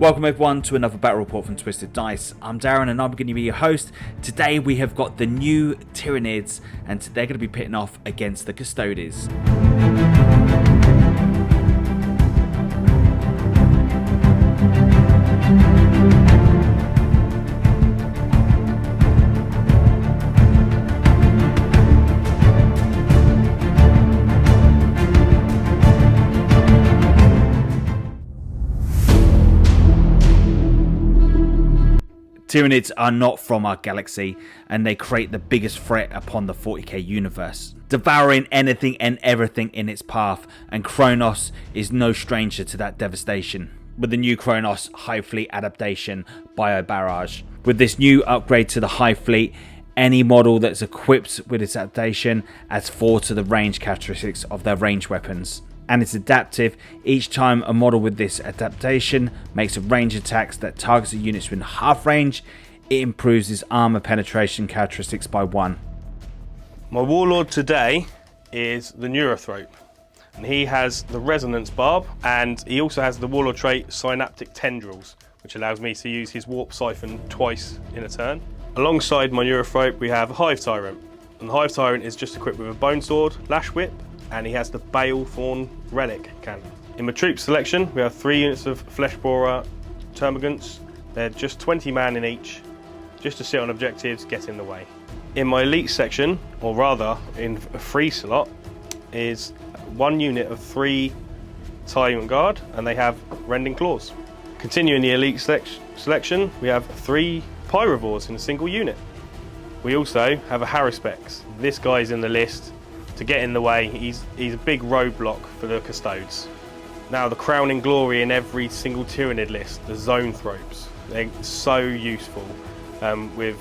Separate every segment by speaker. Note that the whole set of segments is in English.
Speaker 1: Welcome everyone to another battle report from Twisted Dice. I'm Darren and I'm going to be your host. Today we have got the new Tyranids and they're going to be pitting off against the Custodes. Tyranids are not from our galaxy, and they create the biggest threat upon the 40k universe, devouring anything and everything in its path, and Kronos is no stranger to that devastation. With the new Kronos Hive Fleet adaptation, Biobarrage. With this new upgrade to the Hive Fleet, any model that's equipped with this adaptation adds 4 to the range characteristics of their ranged weapons. And it's adaptive. Each time a model with this adaptation makes a range attacks that targets the units within half range, it improves its armor penetration characteristics by 1.
Speaker 2: My warlord today is the Neurothrope, and he has the Resonance Barb, and he also has the warlord trait Synaptic Tendrils, which allows me to use his Warp Siphon twice in a turn. Alongside my Neurothrope we have a Hive Tyrant, and the Hive Tyrant is just equipped with a Bone Sword, Lash Whip, and he has the Balethorn Relic cannon. In my troop selection we have 3 units of Flesh Borer Termagants. They're just 20 man in each, just to sit on objectives, get in the way. In my elite section, or rather in a free slot, is 1 unit of 3 Tyrant Guard, and they have Rending Claws. Continuing the elite selection, we have 3 Pyrovores in a single unit. We also have a Haruspex. This guy's in the list to get in the way. He's a big roadblock for the Custodes. Now the crowning glory in every single Tyranid list, the Zonethropes. They're so useful with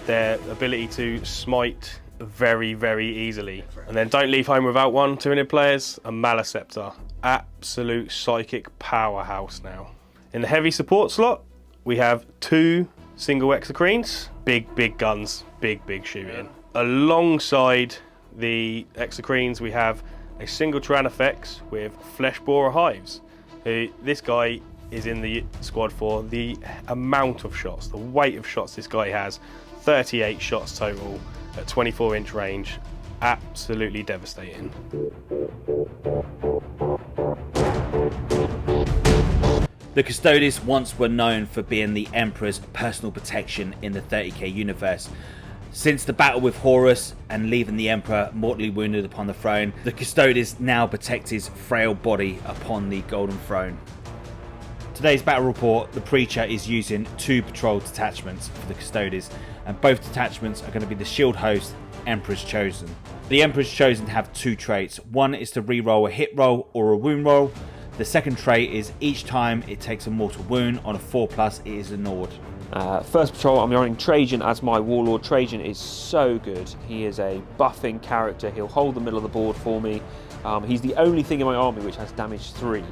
Speaker 2: their ability to smite very, very easily. And then don't leave home without one, Tyranid players, a Maleceptor. Absolute psychic powerhouse now. In the heavy support slot, we have 2 single Exocrines, big guns, big shooting. Alongside the Exocrines we have a single Tyrannofex with Flesh Borer Hives. This guy is in the squad for the amount of shots, the weight of shots this guy has. 38 shots total at 24-inch range. Absolutely devastating.
Speaker 1: The Custodes once were known for being the Emperor's personal protection in the 30k universe. Since the battle with Horus and leaving the Emperor mortally wounded upon the throne, the Custodes now protect his frail body upon the Golden Throne. Today's battle report, the Preacher is using 2 patrol detachments for the Custodes, and both detachments are going to be the Shield Host, Emperor's Chosen. The Emperor's Chosen have 2 traits. One is to reroll a hit roll or a wound roll. The second trait is each time it takes a mortal wound on a 4+, it is ignored.
Speaker 3: First patrol, I'm running Trajan as my warlord. Trajan is so good. He is a buffing character. He'll hold the middle of the board for me. He's the only thing in my army which has damage 3.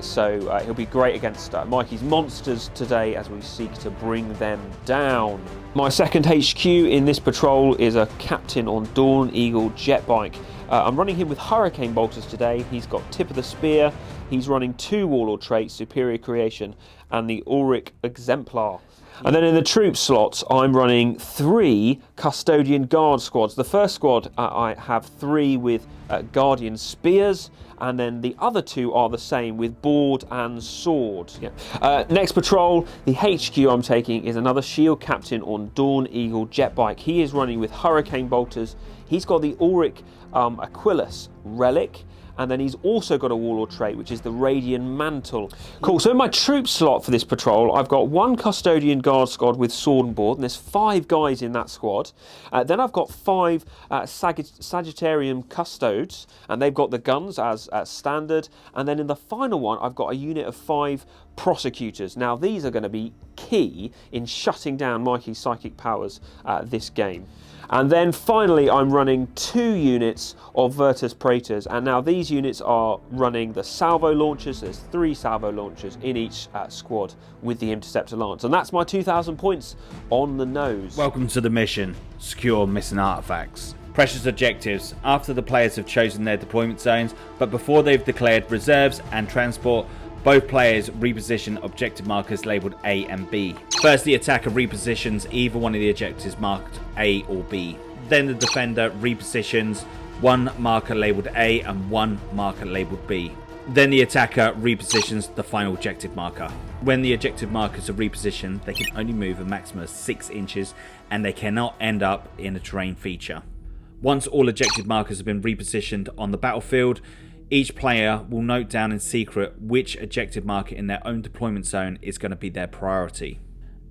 Speaker 3: So he'll be great against Mikey's monsters today as we seek to bring them down. My second HQ in this patrol is a captain on Dawneagle Jetbike. I'm running him with Hurricane Bolters today. He's got Tip of the Spear. He's running 2 warlord traits, Superior Creation, and the Auric Exemplar. And then in the troop slots, I'm running 3 Custodian Guard squads. The first squad, I have 3 with Guardian Spears, and then the other 2 are the same with Board and Sword. Yeah. Next patrol, the HQ I'm taking is another Shield Captain on Dawneagle Jetbike. He is running with Hurricane Bolters. He's got the Auric Aquilus Relic, and then he's also got a warlord trait, which is the Radiant Mantle. Cool, so in my troop slot for this patrol, I've got 1 Custodian Guard squad with Sword and Board, and there's 5 guys in that squad. Then I've got 5 Sagittarium Custodes, and they've got the guns as standard. And then in the final one, I've got a unit of 5 Prosecutors. Now, these are going to be key in shutting down Mikey's psychic powers this game. And then finally, I'm running 2 units of Virtus Praetors, and now these units are running the salvo launchers. There's 3 salvo launchers in each squad with the Interceptor Lance, and that's my 2,000 points on the nose.
Speaker 1: Welcome to the mission, secure missing artifacts. Precious objectives after the players have chosen their deployment zones, but before they've declared reserves and transport. Both players reposition objective markers labelled A and B. First, the attacker repositions either one of the objectives marked A or B. Then the defender repositions one marker labelled A and one marker labelled B. Then the attacker repositions the final objective marker. When the objective markers are repositioned, they can only move a maximum of 6 inches and they cannot end up in a terrain feature. Once all objective markers have been repositioned on the battlefield, each player will note down in secret which objective marker in their own deployment zone is going to be their priority,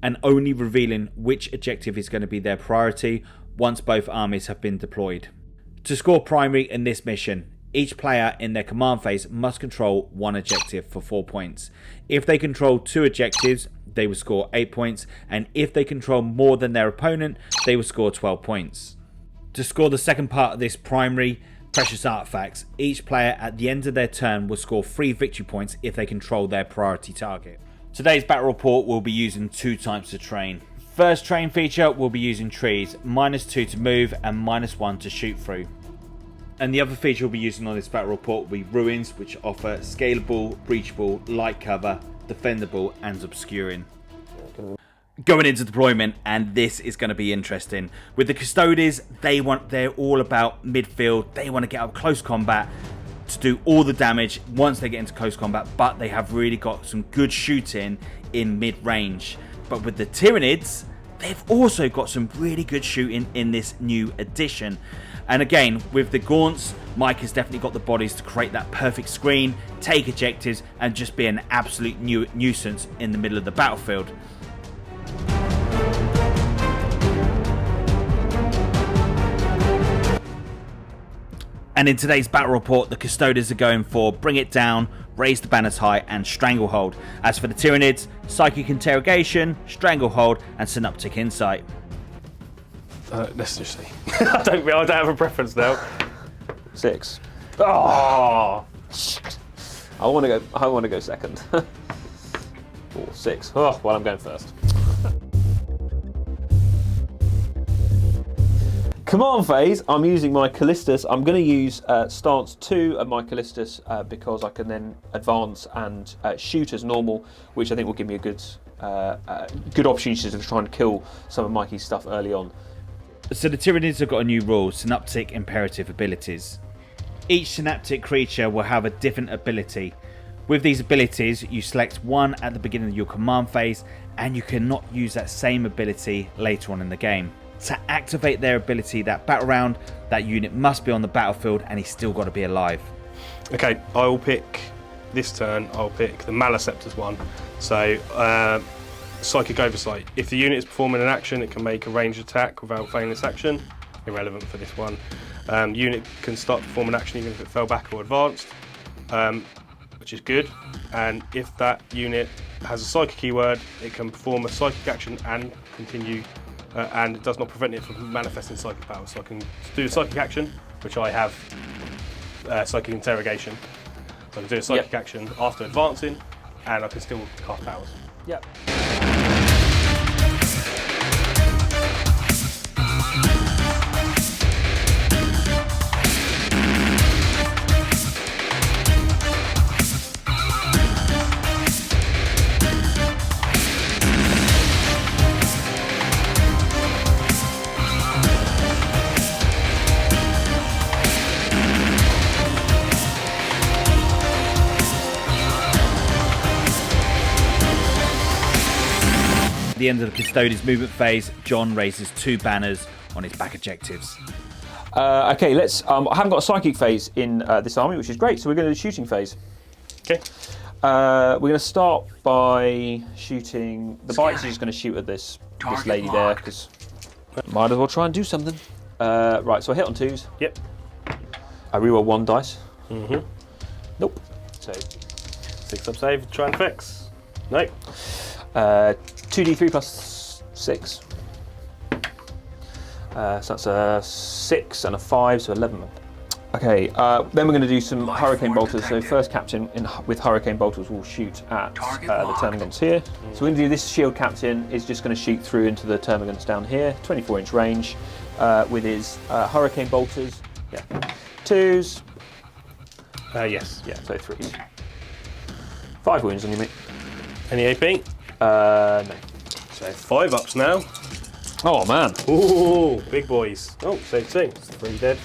Speaker 1: and only revealing which objective is going to be their priority once both armies have been deployed. To score primary in this mission, each player in their command phase must control one objective for 4 points. If they control 2 objectives, they will score 8 points, and if they control more than their opponent, they will score 12 points. To score the second part of this primary, Precious Artifacts, each player at the end of their turn will score 3 victory points if they control their priority target. Today's battle report will be using 2 types of terrain. First terrain feature will be using trees, -2 to move and -1 to shoot through. And the other feature we'll be using on this battle report will be ruins, which offer scalable, breachable, light cover, defendable and obscuring. Going into deployment, and this is going to be interesting. With the Custodes, they're all about midfield. They want to get up close combat to do all the damage once they get into close combat, but they have really got some good shooting in mid-range. But with the Tyranids, they've also got some really good shooting in this new edition. And again, with the Gaunts, Mike has definitely got the bodies to create that perfect screen, take objectives, and just be an absolute nuisance in the middle of the battlefield. And in today's battle report, the Custodes are going for Bring It Down, Raise the Banners High, and Stranglehold. As for the Tyranids, Psychic Interrogation, Stranglehold, and Synoptic Insight.
Speaker 2: Let's just see. I don't have a preference now.
Speaker 3: 6. Oh, I want to go second. 4, 6. Oh, well, I'm going first. Command phase, I'm using my Callistus. I'm going to use stance 2 of my Callistus because I can then advance and shoot as normal, which I think will give me a good opportunity to try and kill some of Mikey's stuff early on.
Speaker 1: So the Tyranids have got a new rule, Synoptic Imperative abilities. Each synaptic creature will have a different ability. With these abilities, you select one at the beginning of your command phase, and you cannot use that same ability later on in the game. To activate their ability that battle round, that unit must be on the battlefield and he's still got to be alive.
Speaker 2: Okay, I will pick this turn. I'll pick the Maleceptors one. So, Psychic Oversight. If the unit is performing an action, it can make a ranged attack without failing this action. Irrelevant for this one. Unit can start to perform an action even if it fell back or advanced, which is good. And if that unit has a Psychic keyword, it can perform a Psychic action and continue. And it does not prevent it from manifesting psychic powers. So I can do a psychic action, which I have Psychic Interrogation. So I can do a psychic action after advancing, and I can still cast powers.
Speaker 3: Yep.
Speaker 1: At the end of the Custodes movement phase, John raises 2 banners on his back objectives.
Speaker 3: Okay, let's. I haven't got a psychic phase in this army, which is great. So we're going to do shooting phase.
Speaker 2: Okay.
Speaker 3: We're going to start by shooting. The bikes are just going to shoot at this lady there because might as well try and do something. Right, so I hit on 2s.
Speaker 2: Yep.
Speaker 3: I reroll 1 dice.
Speaker 2: Mm-hmm.
Speaker 3: Nope.
Speaker 2: So 6 up save. Try and fix. No.
Speaker 3: 2d3 plus 6. So that's a 6 and a 5, so 11. Okay, then we're going to do some Hurricane Bolters. So first captain with Hurricane Bolters will shoot at the Termagants here. So we're going to do this shield captain is just going to shoot through into the Termagants down here, 24-inch range, with his Hurricane Bolters. Yeah, 2s.
Speaker 2: Yes.
Speaker 3: Yeah, so 3s. 5 wounds on you, mate.
Speaker 2: Any AP?
Speaker 3: No.
Speaker 2: So 5 ups now.
Speaker 3: Oh man.
Speaker 2: Ooh, big boys. Oh, save 2. 3 dead.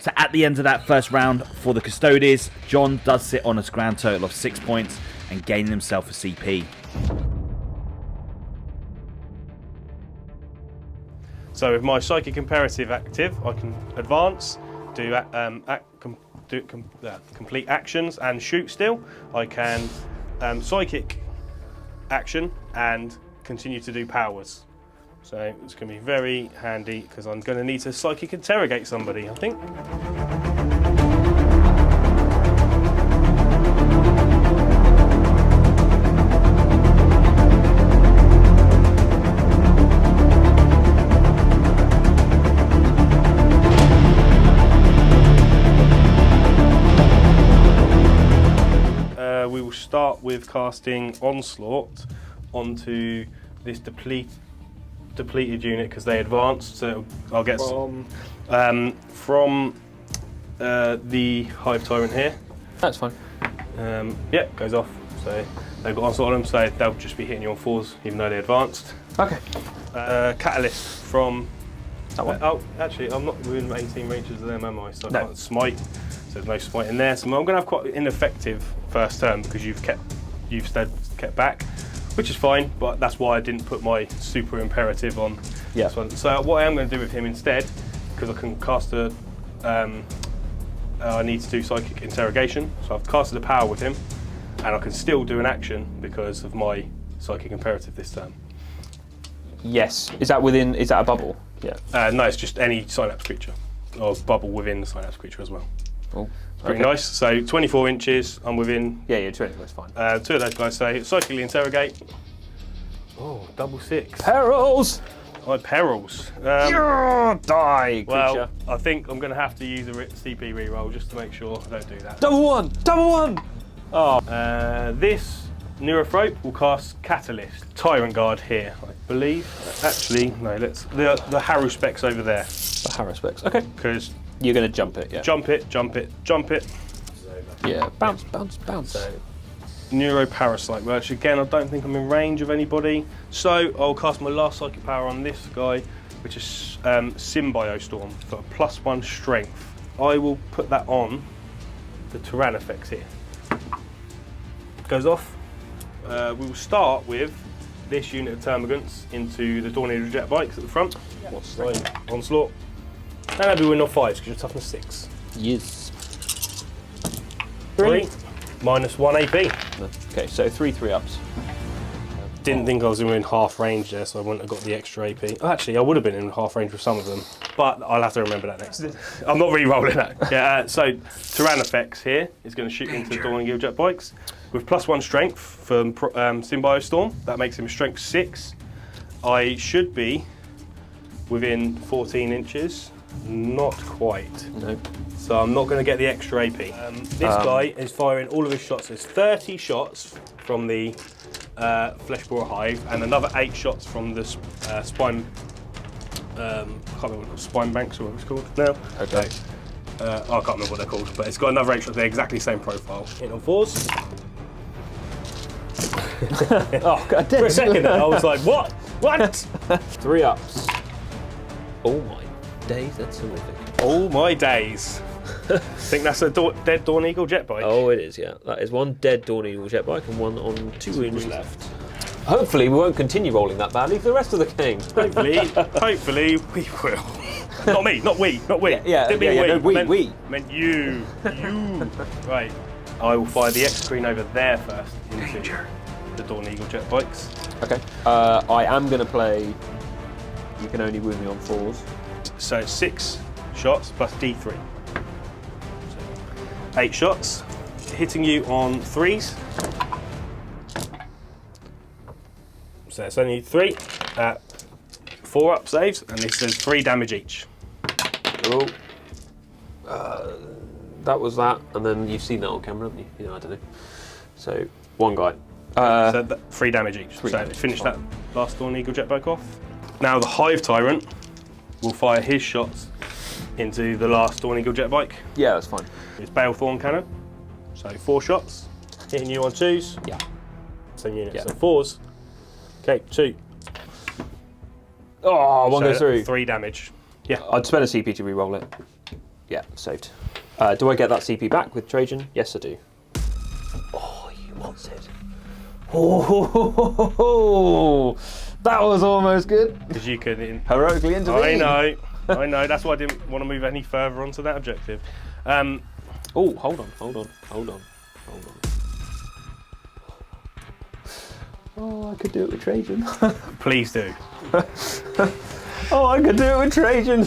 Speaker 1: So at the end of that first round for the Custodes, John does sit on a grand total of 6 points and gaining himself a CP.
Speaker 2: So with my Psychic Imperative active, I can advance, complete actions and shoot still. I can Psychic action and continue to do powers. So it's going to be very handy because I'm going to need to Psychic Interrogate somebody, I think. We will start with casting Onslaught onto this depleted unit because they advanced. So I'll get from the Hive Tyrant here.
Speaker 3: That's fine.
Speaker 2: Yeah, goes off. So they've got Onslaught on them, so they'll just be hitting you on 4s, even though they advanced.
Speaker 3: Okay.
Speaker 2: Catalyst from
Speaker 3: that one.
Speaker 2: Oh, actually, I'm not within 18 ranges of them, am I? So I
Speaker 3: No.
Speaker 2: can't smite. So there's no smite in there. So I'm going to have quite an ineffective first turn because you've kept back, which is fine. But that's why I didn't put my super imperative on this one. So what I am going to do with him instead, because I can cast a, I need to do Psychic Interrogation. So I've casted a power with him, and I can still do an action because of my Psychic Imperative this turn.
Speaker 3: Yes. Is that a bubble? Yeah.
Speaker 2: No, it's just any Synapse creature, or bubble within the Synapse creature as well.
Speaker 3: Oh,
Speaker 2: Very nice. So 24 inches, I'm within.
Speaker 3: Yeah, 20, that's fine.
Speaker 2: 2 of those guys. So Psychically Interrogate. Oh, double 6.
Speaker 3: Perils!
Speaker 2: Oh, perils.
Speaker 3: Die, creature.
Speaker 2: Well, I think I'm going to have to use a CP reroll just to make sure I don't do that.
Speaker 3: Double one! Double one! Oh.
Speaker 2: This Neurophrope will cast Catalyst. Tyrant Guard here, I believe. Actually, no, let's. The Harrow Specs over there.
Speaker 3: The Harrow Specs. Okay.
Speaker 2: Because
Speaker 3: you're going to jump it, yeah.
Speaker 2: Jump it, jump it, jump it.
Speaker 3: Yeah, bounce, bounce, bounce.
Speaker 2: So, Neuroparasite, which again, I don't think I'm in range of anybody. So I'll cast my last Psychic Power on this guy, which is Symbiostorm for +1 strength. I will put that on the Tyranids here. Goes off. We will start with this unit of Termagants into the Dawneagle Jetbikes at the front. What's the Onslaught? And I'll be winning on 5s because you're toughness 6.
Speaker 3: Yes.
Speaker 2: 3 -1 AP.
Speaker 3: Okay, so 3 ups.
Speaker 2: Didn't think I was in half range there, so I wouldn't have got the extra AP. Oh, actually, I would have been in half range with some of them, but I'll have to remember that next. I'm not re-rolling that. Yeah, so Tyranids here is going to shoot into the Dawneagle Jetbikes with +1 strength from Symbiostorm. That makes him a strength 6. I should be within 14 inches. Not quite.
Speaker 3: No.
Speaker 2: So I'm not going to get the extra AP. This guy is firing all of his shots. There's 30 shots from the Fleshborer Hive and another 8 shots from the spine. I can't remember what spine banks or what it's called now.
Speaker 3: Okay.
Speaker 2: I can't remember what they're called, but it's got another 8 shots. They're exactly the same profile. In on 4s.
Speaker 3: Oh, God,
Speaker 2: for a second, I was like, what? What?
Speaker 3: 3 ups. Oh my days, that's horrific.
Speaker 2: All my days. Think that's a dead Dawneagle Jetbike?
Speaker 3: Oh, it is, yeah. That is 1 dead Dawneagle Jetbike and 1 on 2 wounds left. Hopefully, we won't continue rolling that badly for the rest of the game.
Speaker 2: Hopefully we will. Not me, not we.
Speaker 3: Yeah,
Speaker 2: Didn't mean
Speaker 3: no, we.
Speaker 2: Meant you. Right. I will fire the X screen over there first into the Dawneagle Jetbikes.
Speaker 3: Okay. I am going to play. You can only wound me on 4s.
Speaker 2: So 6 shots plus D3. So 8 shots, hitting you on 3s. So it's only 3 at 4 up saves, and this does 3 damage each.
Speaker 3: Oh. That was that, and then you've seen that on camera, haven't you? You know, I don't know. So 1 guy.
Speaker 2: So 3 damage each. Finish that last Dawneagle Jetbike off. Now the Hive Tyrant will fire his shots into the last Dawneagle Jetbike.
Speaker 3: Yeah, that's fine.
Speaker 2: It's Balethorn Cannon. So 4 shots, hitting you on 2s.
Speaker 3: Yeah.
Speaker 2: Same unit.
Speaker 3: Yeah.
Speaker 2: So 4s. Okay, 2.
Speaker 3: Oh, one
Speaker 2: So
Speaker 3: goes through.
Speaker 2: 3 damage. Yeah.
Speaker 3: I'd spend a CP to re-roll it. Yeah, saved. Do I get that CP back with Trajan? Yes, I do. Oh, you wants it. Oh, that was almost good.
Speaker 2: Because you could.
Speaker 3: Heroically intervene.
Speaker 2: I know. That's why I didn't want to move any further onto that objective.
Speaker 3: Oh, hold on. Oh, I could do it with Trajan.
Speaker 2: Please do.
Speaker 3: Oh, I could do it with Trajan.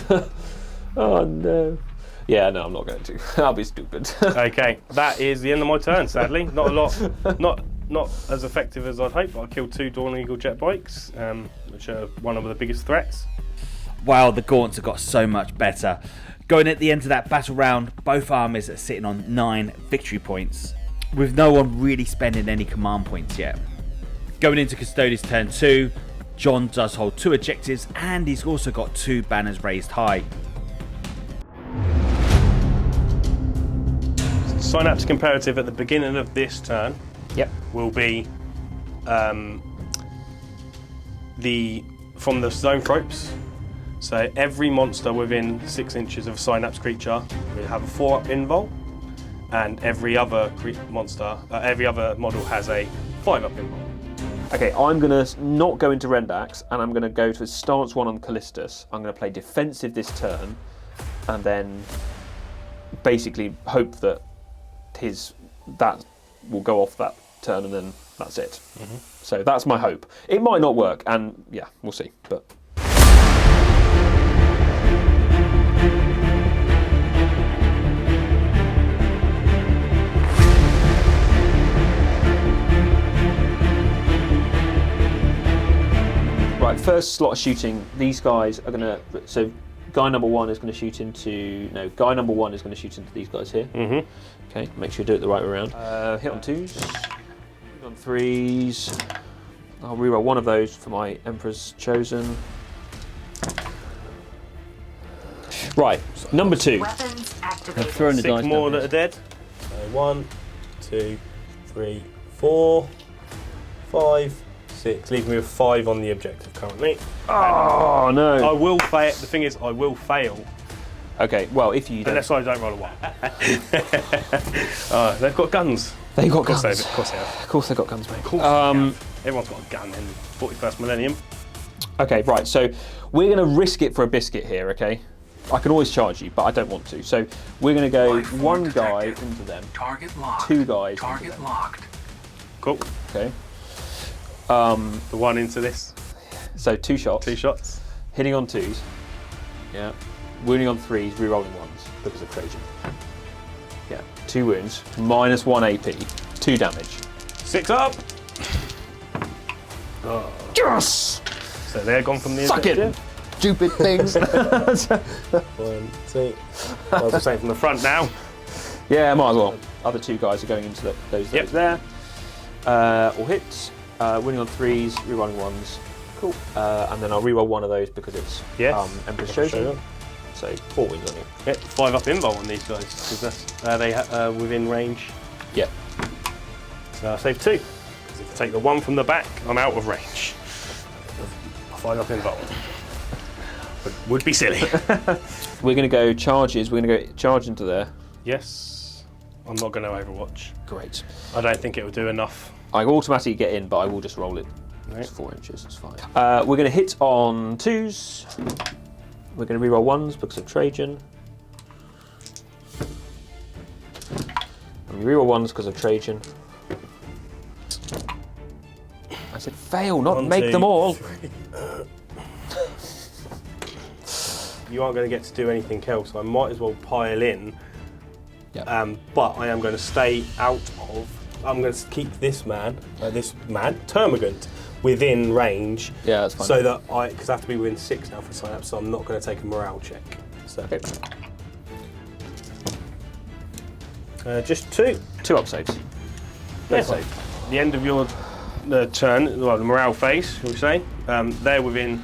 Speaker 3: Oh no. Yeah, no, I'm not going to. That'll be stupid.
Speaker 2: Okay, that is the end of my turn. Sadly, not a lot. Not as effective as I'd hoped. But I killed 2 Dawneagle Jetbikes, which are one of the biggest threats.
Speaker 1: Wow, the Gaunts have got so much better. Going at the end of that battle round, both armies are sitting on 9 victory points, with no one really spending any command points yet. Going into Custodes turn 2, John does hold 2 objectives, and he's also got 2 banners raised high.
Speaker 2: Synapse comparative at the beginning of this turn.
Speaker 3: Yep.
Speaker 2: Will be from the zone tropes. So every monster within 6 inches of a Synapse creature will have a 4-up invul, and every other every other model has a 5-up invul.
Speaker 3: Okay, I'm going to not go into Rendax, and I'm going to go to stance 1 on Callistus. I'm going to play defensive this turn, and then basically hope that that will go off that turn, and then that's it. Mm-hmm. So that's my hope. It might not work, and yeah, we'll see. But right, first slot of shooting. These guys are going to. So guy number 1 is going to shoot into. No, guy number 1 is going to shoot into these guys here.
Speaker 2: Mm-hmm.
Speaker 3: Okay, make sure you do it the right way around. Hit on 2s, hit on 3s. I'll reroll one of those for my Emperor's Chosen. Right, number 2.
Speaker 4: Weapons activated.
Speaker 5: I've thrown the
Speaker 2: 6
Speaker 5: dice
Speaker 2: more
Speaker 5: down
Speaker 2: that are dead. So 1, 2, 3, 4, 5, 6. Leaving me with 5 on the objective currently.
Speaker 3: Oh no!
Speaker 2: I will fail. The thing is, I will fail.
Speaker 3: Okay, well if you don't,
Speaker 2: Unless I don't roll a 1. They've got guns.
Speaker 3: they've got
Speaker 2: Of
Speaker 3: guns.
Speaker 2: course they have.
Speaker 3: Of course they've got guns, mate.
Speaker 2: Of course they have. Everyone's got a gun in the 41st millennium.
Speaker 3: Okay, right. So we're going to risk it for a biscuit here. Okay, I can always charge you, but I don't want to. So we're going to go
Speaker 4: Life form
Speaker 3: 1 guy
Speaker 4: detected.
Speaker 3: into them,
Speaker 4: Target locked.
Speaker 3: 2 guys. into
Speaker 4: Target
Speaker 3: them.
Speaker 4: locked.
Speaker 2: Cool.
Speaker 3: Okay.
Speaker 2: The 1 into this.
Speaker 3: So 2 shots.
Speaker 2: 2 shots.
Speaker 3: Hitting on 2s. Yeah. Wounding on 3s, re-rolling 1s because of Trajan. Yeah. 2 wounds, minus 1 AP, 2 damage.
Speaker 2: 6 up.
Speaker 3: Yes!
Speaker 2: So they're gone from the
Speaker 3: Suck it!
Speaker 2: objective.
Speaker 3: Stupid things.
Speaker 2: 1, 2. I was saying from the front now.
Speaker 3: Yeah, might as well. Other 2 guys are going into those there. All hits. Winning on 3s, re-rolling 1s. Cool. And then I'll re-roll 1 of those because it's Emperor's Chosen. So 4 wins on you.
Speaker 2: Yeah, 5-up invul on these guys because that's they within range.
Speaker 3: Yeah.
Speaker 2: So I save 2. Because if I take the 1 from the back, I'm out of range. 5-up invul. Would be silly.
Speaker 3: We're going to go charges. We're going to go charge into there.
Speaker 2: Yes. I'm not going to Overwatch.
Speaker 3: Great.
Speaker 2: I don't think it will do enough.
Speaker 3: I automatically get in, but I will just roll it.
Speaker 2: Right.
Speaker 3: It's 4 inches, it's fine. We're going to hit on 2s. We're going to reroll 1s because of Trajan. And reroll 1s because of Trajan. I said fail, not
Speaker 2: 1,
Speaker 3: make
Speaker 2: 2,
Speaker 3: them all.
Speaker 2: 3. You aren't going to get to do anything else, so I might as well pile in.
Speaker 3: Yeah.
Speaker 2: But I am going to stay out of. I'm going to keep this termagant, within range.
Speaker 3: Yeah, that's fine.
Speaker 2: So that because I have to be within 6 now for sign up, so I'm not going to take a morale check. So
Speaker 3: Okay.
Speaker 2: Just 2.
Speaker 3: 2 up saves.
Speaker 2: Yeah, so the end of your turn, well, the morale phase, shall we say? They're within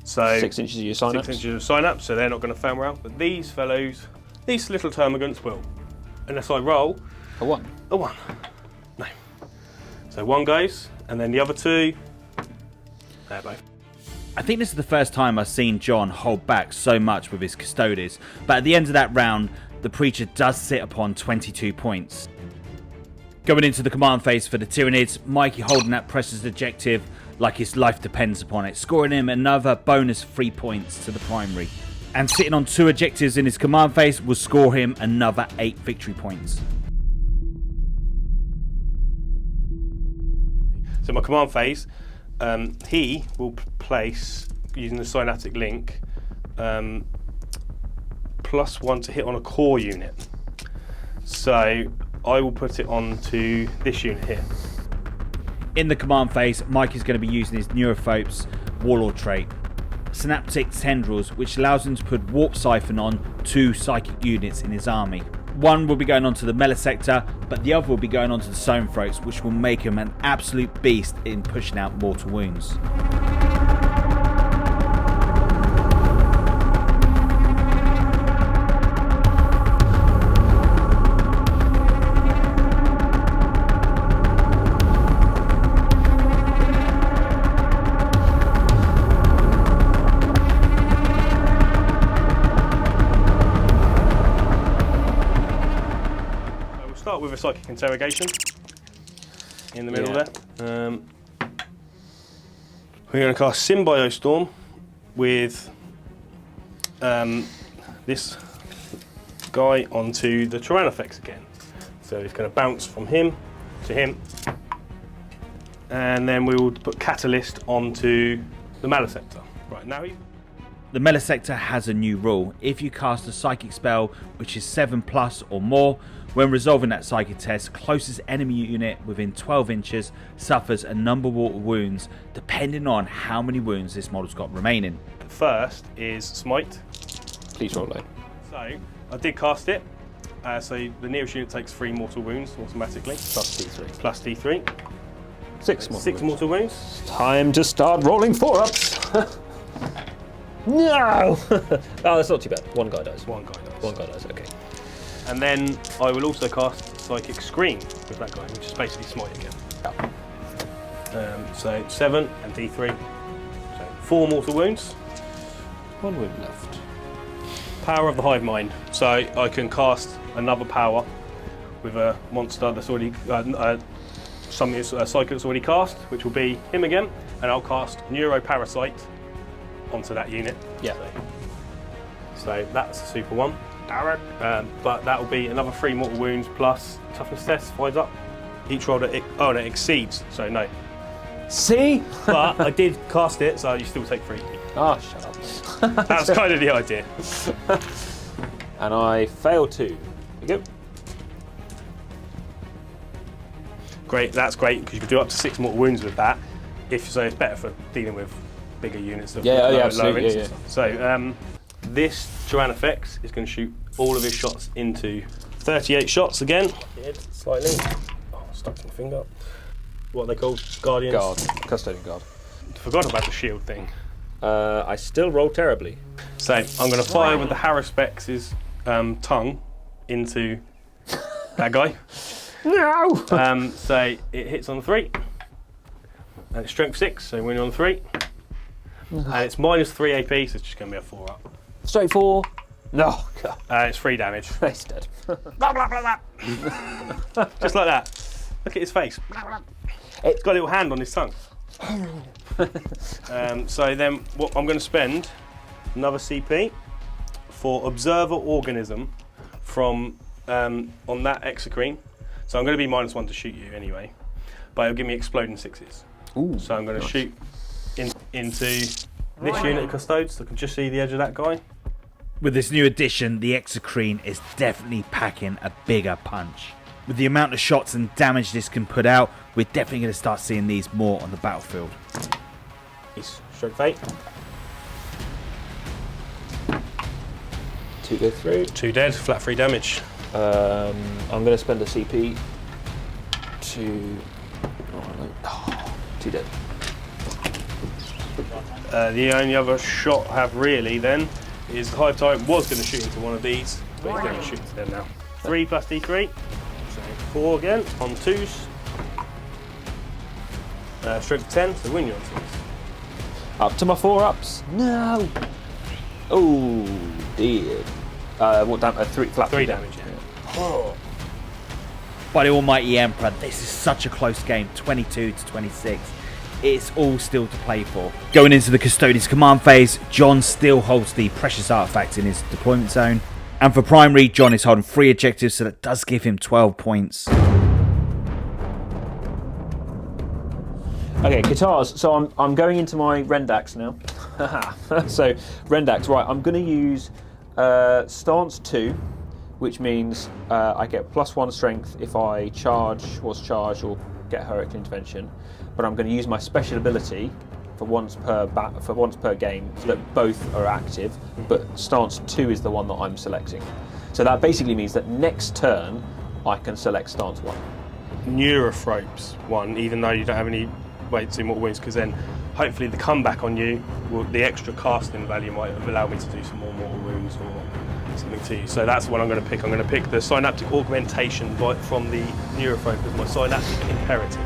Speaker 3: 6 inches of your sign
Speaker 2: 6 inches of sign up, so they're not going to fail morale. But these fellows, these little termagants will, unless I roll
Speaker 3: A 1.
Speaker 2: A 1. No. So 1 goes, and then the other 2. There, both.
Speaker 1: I think this is the first time I've seen John hold back so much with his Custodes, but at the end of that round, the Preacher does sit upon 22 points. Going into the command phase for the Tyranids, Mikey holding that precious objective like his life depends upon it, scoring him another bonus 3 points to the primary. And sitting on 2 objectives in his command phase will score him another 8 victory points.
Speaker 2: So my command phase, he will place, using the synaptic link, +1 to hit on a core unit. So I will put it onto this unit here.
Speaker 1: In the command phase, Mike is going to be using his Neurophobes Warlord trait, Synaptic Tendrils, which allows him to put Warp Siphon on 2 psychic units in his army. One will be going on to the Mellisector, but the other will be going on to the Soamthroats, which will make him an absolute beast in pushing out mortal wounds.
Speaker 2: Start with a psychic interrogation in the middle there. We're going to cast Symbiostorm with this guy onto the Tyrannofex again. So it's going to bounce from him to him, and then we will put Catalyst onto the Malefactor. Right now,
Speaker 1: the Mellisector has a new rule. If you cast a psychic spell which is 7+ or more, when resolving that psychic test, closest enemy unit within 12 inches suffers a number of mortal wounds, depending on how many wounds this model's got remaining.
Speaker 2: The first is Smite.
Speaker 3: Please roll low.
Speaker 2: So I did cast it. So the nearest unit takes 3 mortal wounds automatically.
Speaker 3: Plus D3.
Speaker 2: Plus D3.
Speaker 3: 6 mortal
Speaker 2: 6
Speaker 3: wounds.
Speaker 2: mortal wounds.
Speaker 3: Time to start rolling 4-ups. No! Oh, that's not too bad. 1 guy dies.
Speaker 2: 1 guy dies.
Speaker 3: 1 guy dies, okay.
Speaker 2: And then I will also cast Psychic Scream with that guy, which is basically Smite again. So 7 and D3. So 4 mortal wounds.
Speaker 3: 1 wound left.
Speaker 2: Power of the Hive Mind. So I can cast another power with a monster that's already something psychic that's already cast, which will be him again, and I'll cast Neuroparasite onto that unit.
Speaker 3: Yeah.
Speaker 2: So that's a super one. Darren. But that will be another 3 mortal wounds plus toughness test, 5 up. Each roll that it exceeds, so no.
Speaker 3: See?
Speaker 2: But I did cast it, so you still take 3.
Speaker 3: Ah, shut up.
Speaker 2: That's kind of the idea.
Speaker 3: And I fail 2. There you go.
Speaker 2: Great, that's great, because you can do up to 6 mortal wounds with that. So it's better for dealing with bigger units.
Speaker 3: Absolutely. Yeah.
Speaker 2: So this Tyrannofex is going to shoot all of his shots into 38 shots again. Slightly. Oh, stuck my finger. What are they called? Guardians?
Speaker 3: Guard. Custodian guard.
Speaker 2: Forgot about the shield thing.
Speaker 3: I still roll terribly.
Speaker 2: So I'm going to fire with the Harrispex's tongue into that guy.
Speaker 3: No!
Speaker 2: So it hits on 3. And it's strength 6, so winning on 3. And it's -3 AP, so it's just going to be a 4 up.
Speaker 3: Straight 4. No. God.
Speaker 2: It's 3 damage.
Speaker 3: He's dead.
Speaker 2: Just like that. Look at his face. It's got a little hand on his tongue. So then what I'm going to spend another CP for Observer Organism from on that Exocrine. So I'm going to be -1 to shoot you anyway, but it'll give me exploding 6s.
Speaker 3: Ooh,
Speaker 2: so I'm going to shoot into this unit of Custodes, so I can just see the edge of that guy.
Speaker 1: With this new addition, the Exocrine is definitely packing a bigger punch. With the amount of shots and damage this can put out, we're definitely going to start seeing these more on the battlefield.
Speaker 2: Stroke fate.
Speaker 3: 2 go through.
Speaker 2: 2 dead, flat 3 damage.
Speaker 3: I'm going to spend a CP to... 2 dead.
Speaker 2: The only other shot I have really then is the Hive Tyrant was going to shoot into one of these, but he's going to shoot into them now. 3 plus D3. So 4 again, on 2s. Strength 10, so win you on 2s.
Speaker 3: Up to my 4-ups. No. Oh dear. What damage? 3 flat.
Speaker 2: 3 damage, yeah. Oh.
Speaker 1: By the almighty Emperor, this is such a close game, 22 to 26. It's all still to play for. Going into the Custodes command phase, John still holds the precious artifact in his deployment zone. And for primary, John is holding 3 objectives, so that does give him 12 points.
Speaker 3: Okay, guitars. So I'm going into my Rendax now. So Rendax, right? I'm going to use stance 2, which means I get +1 strength if I charge, was charged, or get heroic intervention. But I'm going to use my special ability for once per game, so that both are active. But stance 2 is the one that I'm selecting. So that basically means that next turn I can select stance 1.
Speaker 2: Neurophropes 1, even though you don't have any weight, 2 mortal wounds, because then hopefully the comeback on you, the extra casting value might allow me to do some more mortal wounds or something to you. So that's what I'm going to pick. I'm going to pick the synaptic augmentation from the Neurophobe as my synaptic imperative.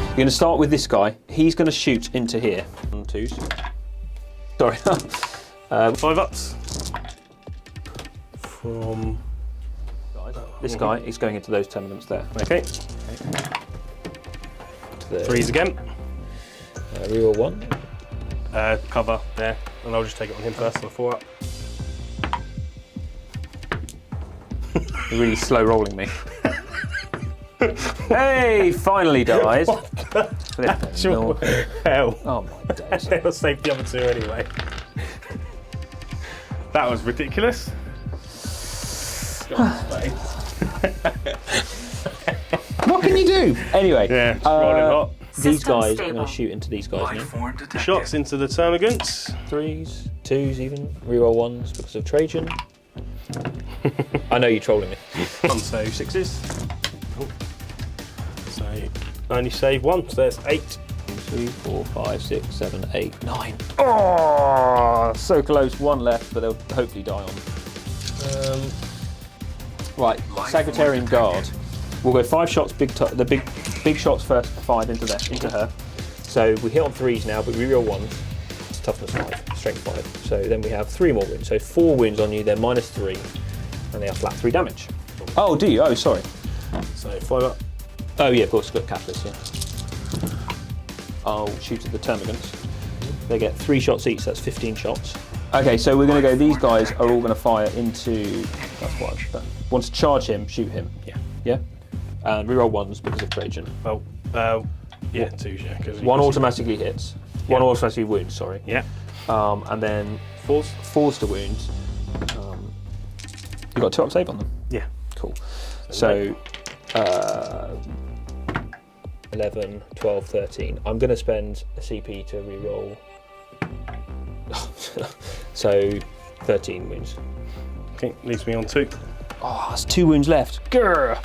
Speaker 3: You're going to start with this guy. He's going to shoot into here. On 2s. Sorry.
Speaker 2: 5 ups. From
Speaker 3: this guy is going into those tenements there.
Speaker 2: okay.
Speaker 3: To the
Speaker 2: 3s again.
Speaker 3: Reroll 1.
Speaker 2: Cover there, and I'll just take it on him first on a 4 up.
Speaker 3: You're really slow rolling me. Hey, finally dies.
Speaker 2: Sure. Hell.
Speaker 3: Oh my days.
Speaker 2: I'll save the other 2 anyway. That was ridiculous.
Speaker 3: What can you do? Anyway,
Speaker 2: Yeah, just rolling hot.
Speaker 3: these guys are going to shoot into these guys now.
Speaker 2: Shots into the termagants.
Speaker 3: 3s, 2s even, reroll 1s because of Trajan. I know you're trolling me.
Speaker 2: So 6s. Oh. So only save 1, so there's 8.
Speaker 3: 3, 4, 5, 6, 7, 8, 9. Oh, so close. 1 left, but they'll hopefully die on. Right, Secretarian Guard. We'll go 5 shots. The big shots first. 5 into her. So we hit on 3s now, but we reroll 1s. It's toughness 5, strength 5. So then we have 3 more wounds. So 4 wounds on you. They're -3, and they are flat 3 damage. Oh, do you? Oh, sorry.
Speaker 2: So 5 up.
Speaker 3: Oh yeah, of course, got Catalyst, yeah. I'll shoot at the termagants. They get 3 shots each, so that's 15 shots. Okay, so we're going to go, these guys are all going to fire into, that's what I've done. Want to charge him, shoot him.
Speaker 2: Yeah.
Speaker 3: Yeah? And reroll 1s because of Trajan.
Speaker 2: Well, yeah, 2s, yeah. 'Cause
Speaker 3: 1 automatically hits. 1 automatically wounds, sorry.
Speaker 2: Yeah.
Speaker 3: And then 4s to wound. You've got 2-up save on them?
Speaker 2: Yeah.
Speaker 3: Cool. So 11, 12, 13. I'm going to spend a CP to reroll. So 13 wounds.
Speaker 2: Okay, leaves me on 2.
Speaker 3: Oh, that's 2 wounds left. Grr!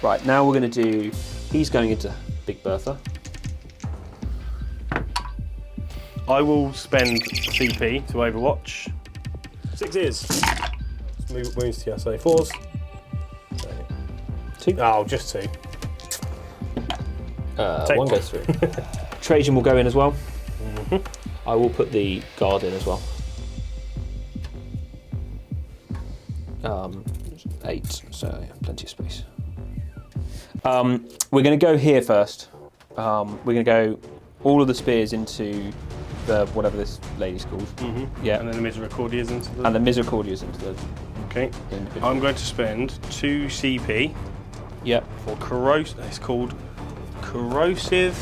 Speaker 3: Right, now we're going to do. He's going into Big Bertha.
Speaker 2: I will spend CP to Overwatch. 6s. Move wounds to you, so 4s.
Speaker 3: 2.
Speaker 2: Oh, just 2. Take
Speaker 3: 1 goes through. Trajan will go in as well.
Speaker 2: Mm-hmm.
Speaker 3: I will put the guard in as well. 8, so plenty of space. We're going to go here first. We're going to go all of the spears into the whatever this lady's called.
Speaker 2: Mm-hmm.
Speaker 3: Yeah.
Speaker 2: And then the Misericordias into the.
Speaker 3: And the Misericordias into the.
Speaker 2: Okay.
Speaker 3: Individual.
Speaker 2: I'm going to spend 2 CP.
Speaker 3: Yep.
Speaker 2: For It's called Corrosive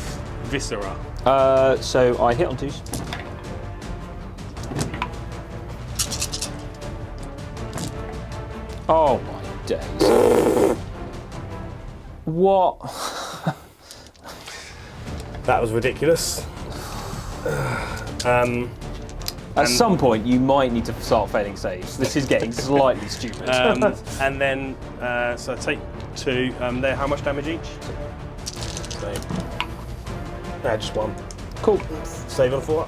Speaker 2: Viscera.
Speaker 3: So I hit on 2s. Oh my days. What?
Speaker 2: That was ridiculous.
Speaker 3: At some point, you might need to start failing saves. This is getting slightly stupid.
Speaker 2: And then, so take 2. They're how much damage each? So, just 1.
Speaker 3: Cool.
Speaker 2: Save on 4.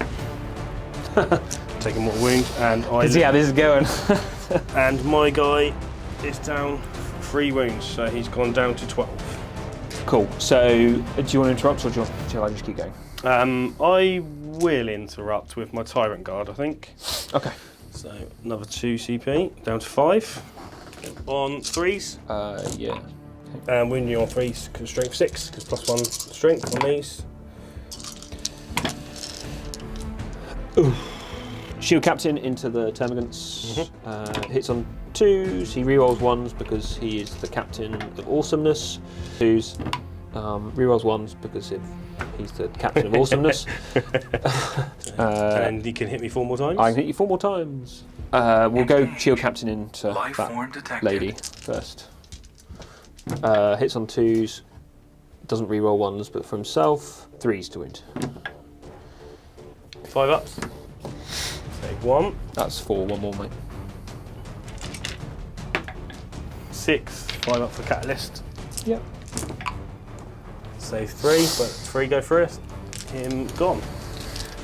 Speaker 2: Taking more wound, and I.
Speaker 3: See how this is going.
Speaker 2: And my guy is down 3 wounds, so he's gone down to 12.
Speaker 3: Cool. So, do you want to interrupt, or shall I just keep going?
Speaker 2: I will interrupt with my Tyrant Guard, I think.
Speaker 3: Okay.
Speaker 2: So another 2 CP, down to 5. On 3s.
Speaker 3: Yeah.
Speaker 2: And wounding you on 3s, because strength 6, because +1 strength on these.
Speaker 3: Ooh. Shield Captain into the Termagants. Hits on 2s. He rerolls 1s because he is the Captain of Awesomeness. 2s. Rerolls 1s because he's the Captain of Awesomeness.
Speaker 2: And he can hit me 4 more times?
Speaker 3: I can hit you 4 more times. We'll go Shield Captain into that lady first. Hits on 2s. Doesn't reroll 1s, but for himself, 3s to wound.
Speaker 2: 5 ups. Save 1.
Speaker 3: That's 4, 1 more, mate.
Speaker 2: 6, 5 up for Catalyst.
Speaker 3: Yep.
Speaker 2: Save 3, but 3 go first. Him gone.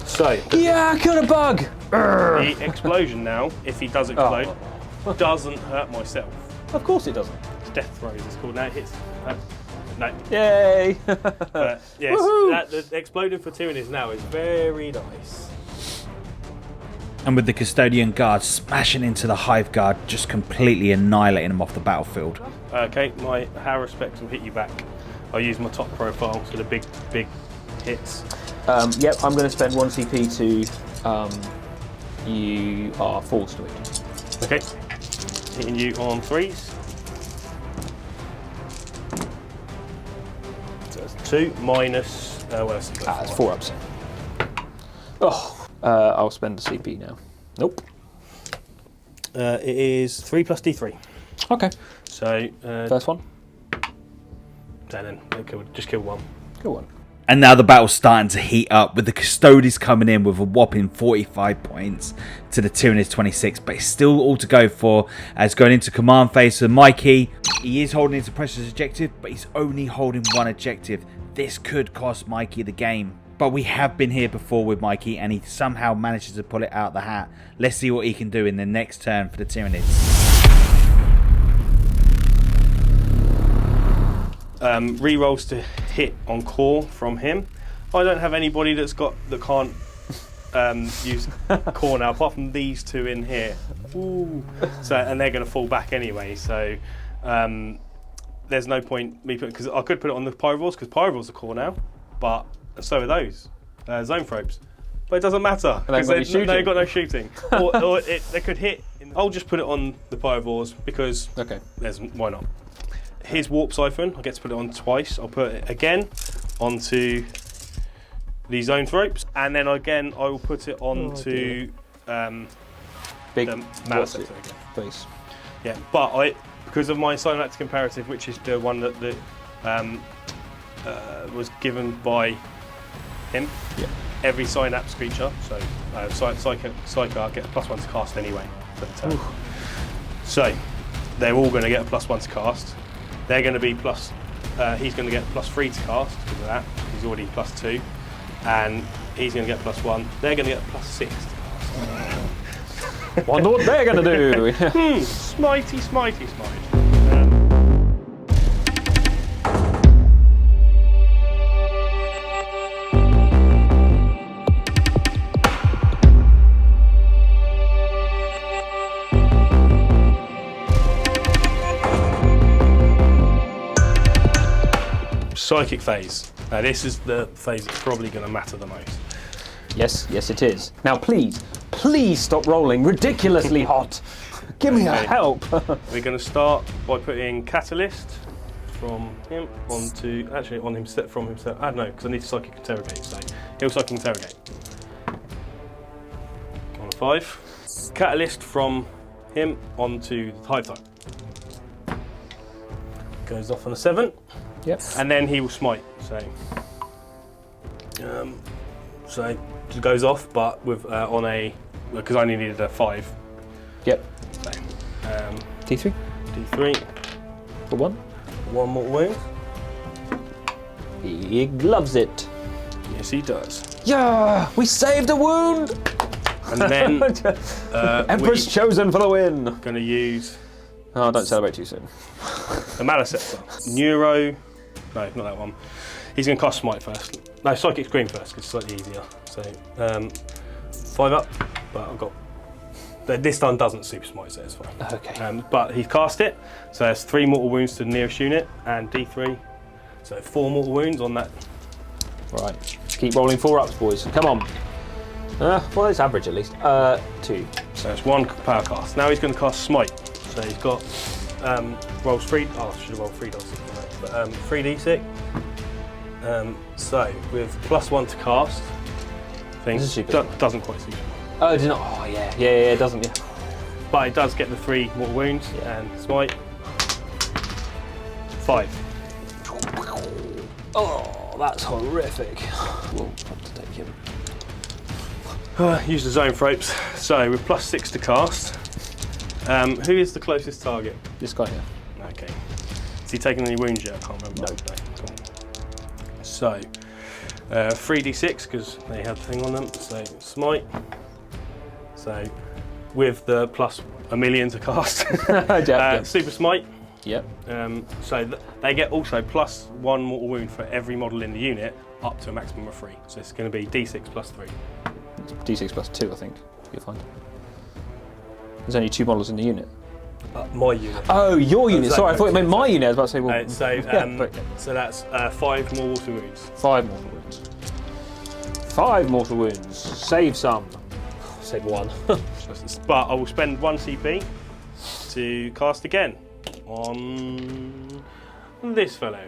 Speaker 2: So,
Speaker 3: yeah, I killed a bug!
Speaker 2: The explosion now, if he does explode, doesn't hurt myself.
Speaker 3: Of course it doesn't.
Speaker 2: It's Death Throes, it's called. Now it hits. No.
Speaker 3: Yay!
Speaker 2: But yes, the exploding for Tyranids now is very nice.
Speaker 1: And with the Custodian Guard smashing into the Hive Guard, just completely annihilating them off the battlefield.
Speaker 2: Okay, my Harrow Specs will hit you back. I'll use my top profile, so the big hits.
Speaker 3: Yep, I'm going to spend 1 CP to. You are forced to it.
Speaker 2: Okay, hitting you on 3s. So that's 2 minus.
Speaker 3: It's 4 ups. Oh, I'll spend a CP now. Nope.
Speaker 2: It is 3 plus D3.
Speaker 3: Okay.
Speaker 2: So
Speaker 3: First one.
Speaker 2: Then just kill 1.
Speaker 3: Go on.
Speaker 1: And now the battle's starting to heat up, with the Custodes coming in with a whopping 45 points to the Tyranids 26, but it's still all to go for, as going into command phase for Mikey. He is holding into Pressure's objective, but he's only holding 1 objective. This could cost Mikey the game. But we have been here before with Mikey, and he somehow manages to pull it out of the hat. Let's see what he can do in the next turn for the Tyranids.
Speaker 2: Rerolls to hit on core from him. I don't have anybody that can't use core now, apart from these 2 in here. Ooh. So, and they're going to fall back anyway. So there's no point me putting, because I could put it on the Pyrovores, because Pyrovores are core now, but so are those Zone Probes. But it doesn't matter because they've got no shooting. or they could hit. I'll just put it on the Pyrovores because why not? His Warp Siphon, I get to put it on twice. I'll put it again onto the Zone Ropes, and then again I will put it onto
Speaker 3: Big
Speaker 2: the Mana Sector again.
Speaker 3: Face.
Speaker 2: Yeah, but because of my Synaptic Imperative, which is the one that was given by him, every Synapse creature, so Psyker, I get a +1 to cast anyway for the turn. So they're all going to get a +1 to cast. They're going to be plus. He's going to get +3 to cast because of that. He's already +2, and he's going to get +1. They're going to get +6 to cast.
Speaker 3: Wonder what they're going to do.
Speaker 2: Smitey. Psychic phase. Now this is the phase that's probably going to matter the most.
Speaker 3: Yes, it is. Now please stop rolling ridiculously hot. Give me a help.
Speaker 2: We're going to start by putting Catalyst from him onto, actually on himself, from himself. I don't know, because I need to Psychic Interrogate, so he'll Psychic Interrogate. On a 5. Catalyst from him onto the Hive type. Goes off on a 7.
Speaker 3: Yep.
Speaker 2: And then he will smite. So it goes off, but with on a because I only needed a 5.
Speaker 3: Yep.
Speaker 2: So,
Speaker 3: D3
Speaker 2: D3.
Speaker 3: for 1.
Speaker 2: 1 mortal wound.
Speaker 3: He loves it.
Speaker 2: Yes, he does.
Speaker 3: Yeah, we saved a wound.
Speaker 2: And then
Speaker 3: Empress chosen for the win.
Speaker 2: going to use
Speaker 3: Oh, don't celebrate too soon.
Speaker 2: the Maliceptor. Neuro. No, not that one. He's going to cast Smite first. No, Psychic Scream first, because it's slightly easier. So, 5 up, but I've got. This time doesn't Super Smite, so it's fine.
Speaker 3: Okay.
Speaker 2: But he's cast it, so there's 3 mortal wounds to the nearest unit, and D3. So 4 mortal wounds on that.
Speaker 3: Right. Keep rolling 4 ups, boys. Come on. Well, it's average at least. 2.
Speaker 2: So it's 1 power cast. Now he's going to cast Smite. So he's got rolls 3. Oh, I should have rolled 3 dice. But 3d6. So with +1 to cast, I think doesn't quite suit.
Speaker 3: Oh, it does not. Oh, yeah, it doesn't. Yeah.
Speaker 2: But it does get the 3 mortal wounds and Smite. 5.
Speaker 3: Oh, that's horrific. We'll have to take him.
Speaker 2: Use the zone ropes. So with +6 to cast. Who is the closest target?
Speaker 3: This guy here.
Speaker 2: Okay. Has he taken any wounds yet? I can't remember.
Speaker 3: No.
Speaker 2: Cool. So 3d6 because they have the thing on them. So Smite. So with the +1,000,000 to cast. Super Smite.
Speaker 3: Yep.
Speaker 2: So they get also +1 mortal wound for every model in the unit up to a maximum of 3. So it's going to be D6 +3.
Speaker 3: D6 +2, I think. You'll find. There's only 2 models in the unit.
Speaker 2: My unit.
Speaker 3: Oh, your unit. Sorry, I thought you meant my unit. I was about to say, well.
Speaker 2: So that's 5 more mortal wounds.
Speaker 3: 5 mortal wounds. 5 mortal wounds. Save some. Save 1.
Speaker 2: But I will spend 1 CP to cast again on this fellow.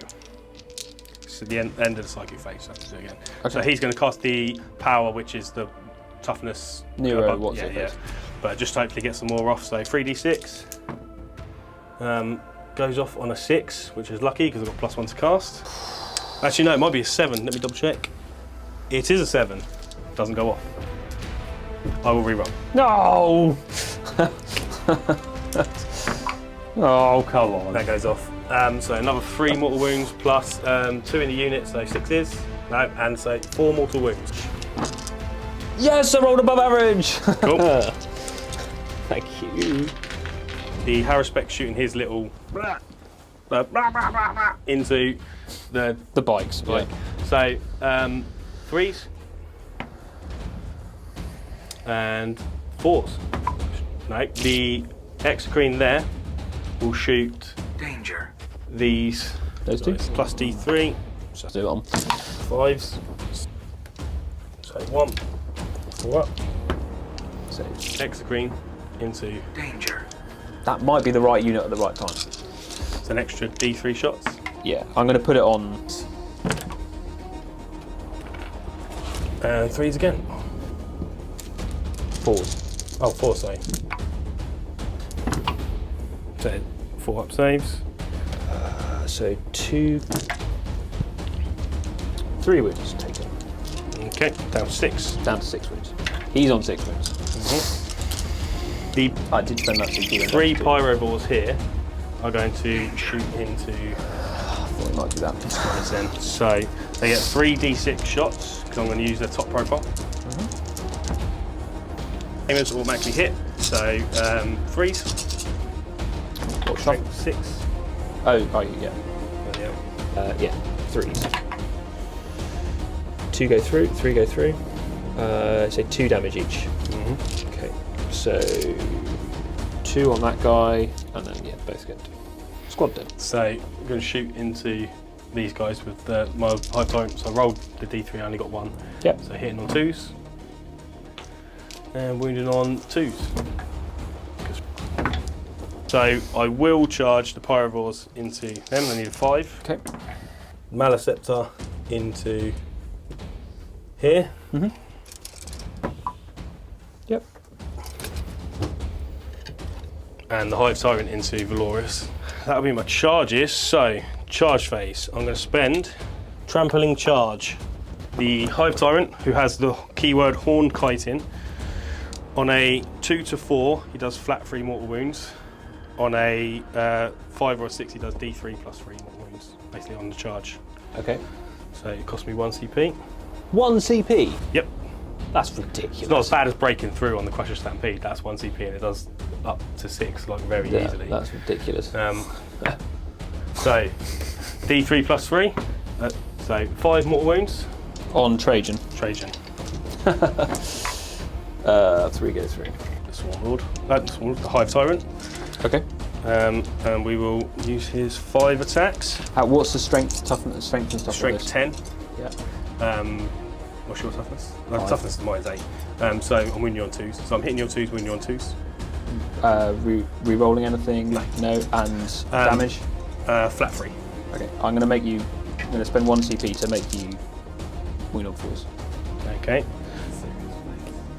Speaker 2: So the end of the psychic phase, I have to do it again.
Speaker 3: Okay.
Speaker 2: So he's going to cast the power, which is the toughness.
Speaker 3: Nero, what's it?
Speaker 2: Yeah. But just hopefully get some more off. So 3d6 goes off on a 6, which is lucky because I've got +1 to cast. Actually, no, it might be a 7. Let me double check. It is a 7. Doesn't go off. I will reroll.
Speaker 3: No! Oh, come on.
Speaker 2: That goes off. So another 3 mortal wounds plus 2 in the unit, so 6 is. No, and so 4 mortal wounds.
Speaker 3: Yes, I rolled above average!
Speaker 2: Cool.
Speaker 3: Thank you.
Speaker 2: The Harrispec shooting his little into the
Speaker 3: bikes.
Speaker 2: bike.
Speaker 3: Yeah.
Speaker 2: So 3s and 4s. No, the Exocrine there will shoot
Speaker 4: Danger.
Speaker 2: these.
Speaker 3: Those 2?
Speaker 2: Plus D3.
Speaker 3: So do it on.
Speaker 2: 5s. So 1. 4 up.
Speaker 3: So
Speaker 2: Exocrine into.
Speaker 4: Danger.
Speaker 3: that might be the right unit at the right time.
Speaker 2: It's an extra D3 shots.
Speaker 3: Yeah, I'm going to put it on.
Speaker 2: And 3s again.
Speaker 3: 4s.
Speaker 2: Oh, 4, sorry. So 4 up saves.
Speaker 3: So 2. 3 wounds taken.
Speaker 2: Okay, down to 6.
Speaker 3: Down to 6 wounds. He's on 6 wounds.
Speaker 2: The
Speaker 3: I did spend that CP.
Speaker 2: 3 pyrovores here are going to shoot into.
Speaker 3: I thought we might do that.
Speaker 2: Then. So they get 3 D6 shots because I'm going to use their top profile. Aimers automatically hit. So 3s.
Speaker 3: What shot?
Speaker 2: 6.
Speaker 3: Oh, yeah.
Speaker 2: Yeah.
Speaker 3: 3s. 2 go through, 3 go through. So 2 damage each. Okay, so 2 on that guy, and then both get squad dead.
Speaker 2: So I'm going to shoot into these guys with my high tyrant. So I rolled the D3, I only got 1.
Speaker 3: Yep.
Speaker 2: So hitting on 2s. And wounding on 2s. So I will charge the pyrovores into them. I need a 5.
Speaker 3: Okay.
Speaker 2: Maliceptor into here.
Speaker 3: Yep.
Speaker 2: And the Hive Tyrant into Valorous. That'll be my charges. So, charge phase. I'm going to spend Trampling Charge. The Hive Tyrant, who has the keyword Horned Chitin, On a 2 to 4, he does flat 3 mortal wounds. On a 5 or a 6, he does D3 plus 3 mortal wounds, basically on the charge.
Speaker 3: Okay.
Speaker 2: So it costs me 1 CP.
Speaker 3: 1 CP?
Speaker 2: Yep.
Speaker 3: That's ridiculous.
Speaker 2: It's not as bad as breaking through on the Crusher Stampede. That's 1 CP and it does up to 6 like very easily.
Speaker 3: That's ridiculous.
Speaker 2: So D3 plus 3. So 5 mortal wounds.
Speaker 3: On Trajan.
Speaker 2: Trajan.
Speaker 3: 3 go through.
Speaker 2: The Swarm Lord. The Hive Tyrant.
Speaker 3: Okay.
Speaker 2: And we will use his 5 attacks.
Speaker 3: What's the strength, toughness, and stuff?
Speaker 2: Strength 10.
Speaker 3: Yeah.
Speaker 2: What's your toughness? Toughness is mine's 8. So I'm winning you on 2s. So I'm hitting your 2s, winning you on 2s.
Speaker 3: Re-rolling anything?
Speaker 2: No.
Speaker 3: And damage?
Speaker 2: Flat 3.
Speaker 3: Okay. I'm going to spend 1 CP to make you wound on 4s.
Speaker 2: Okay.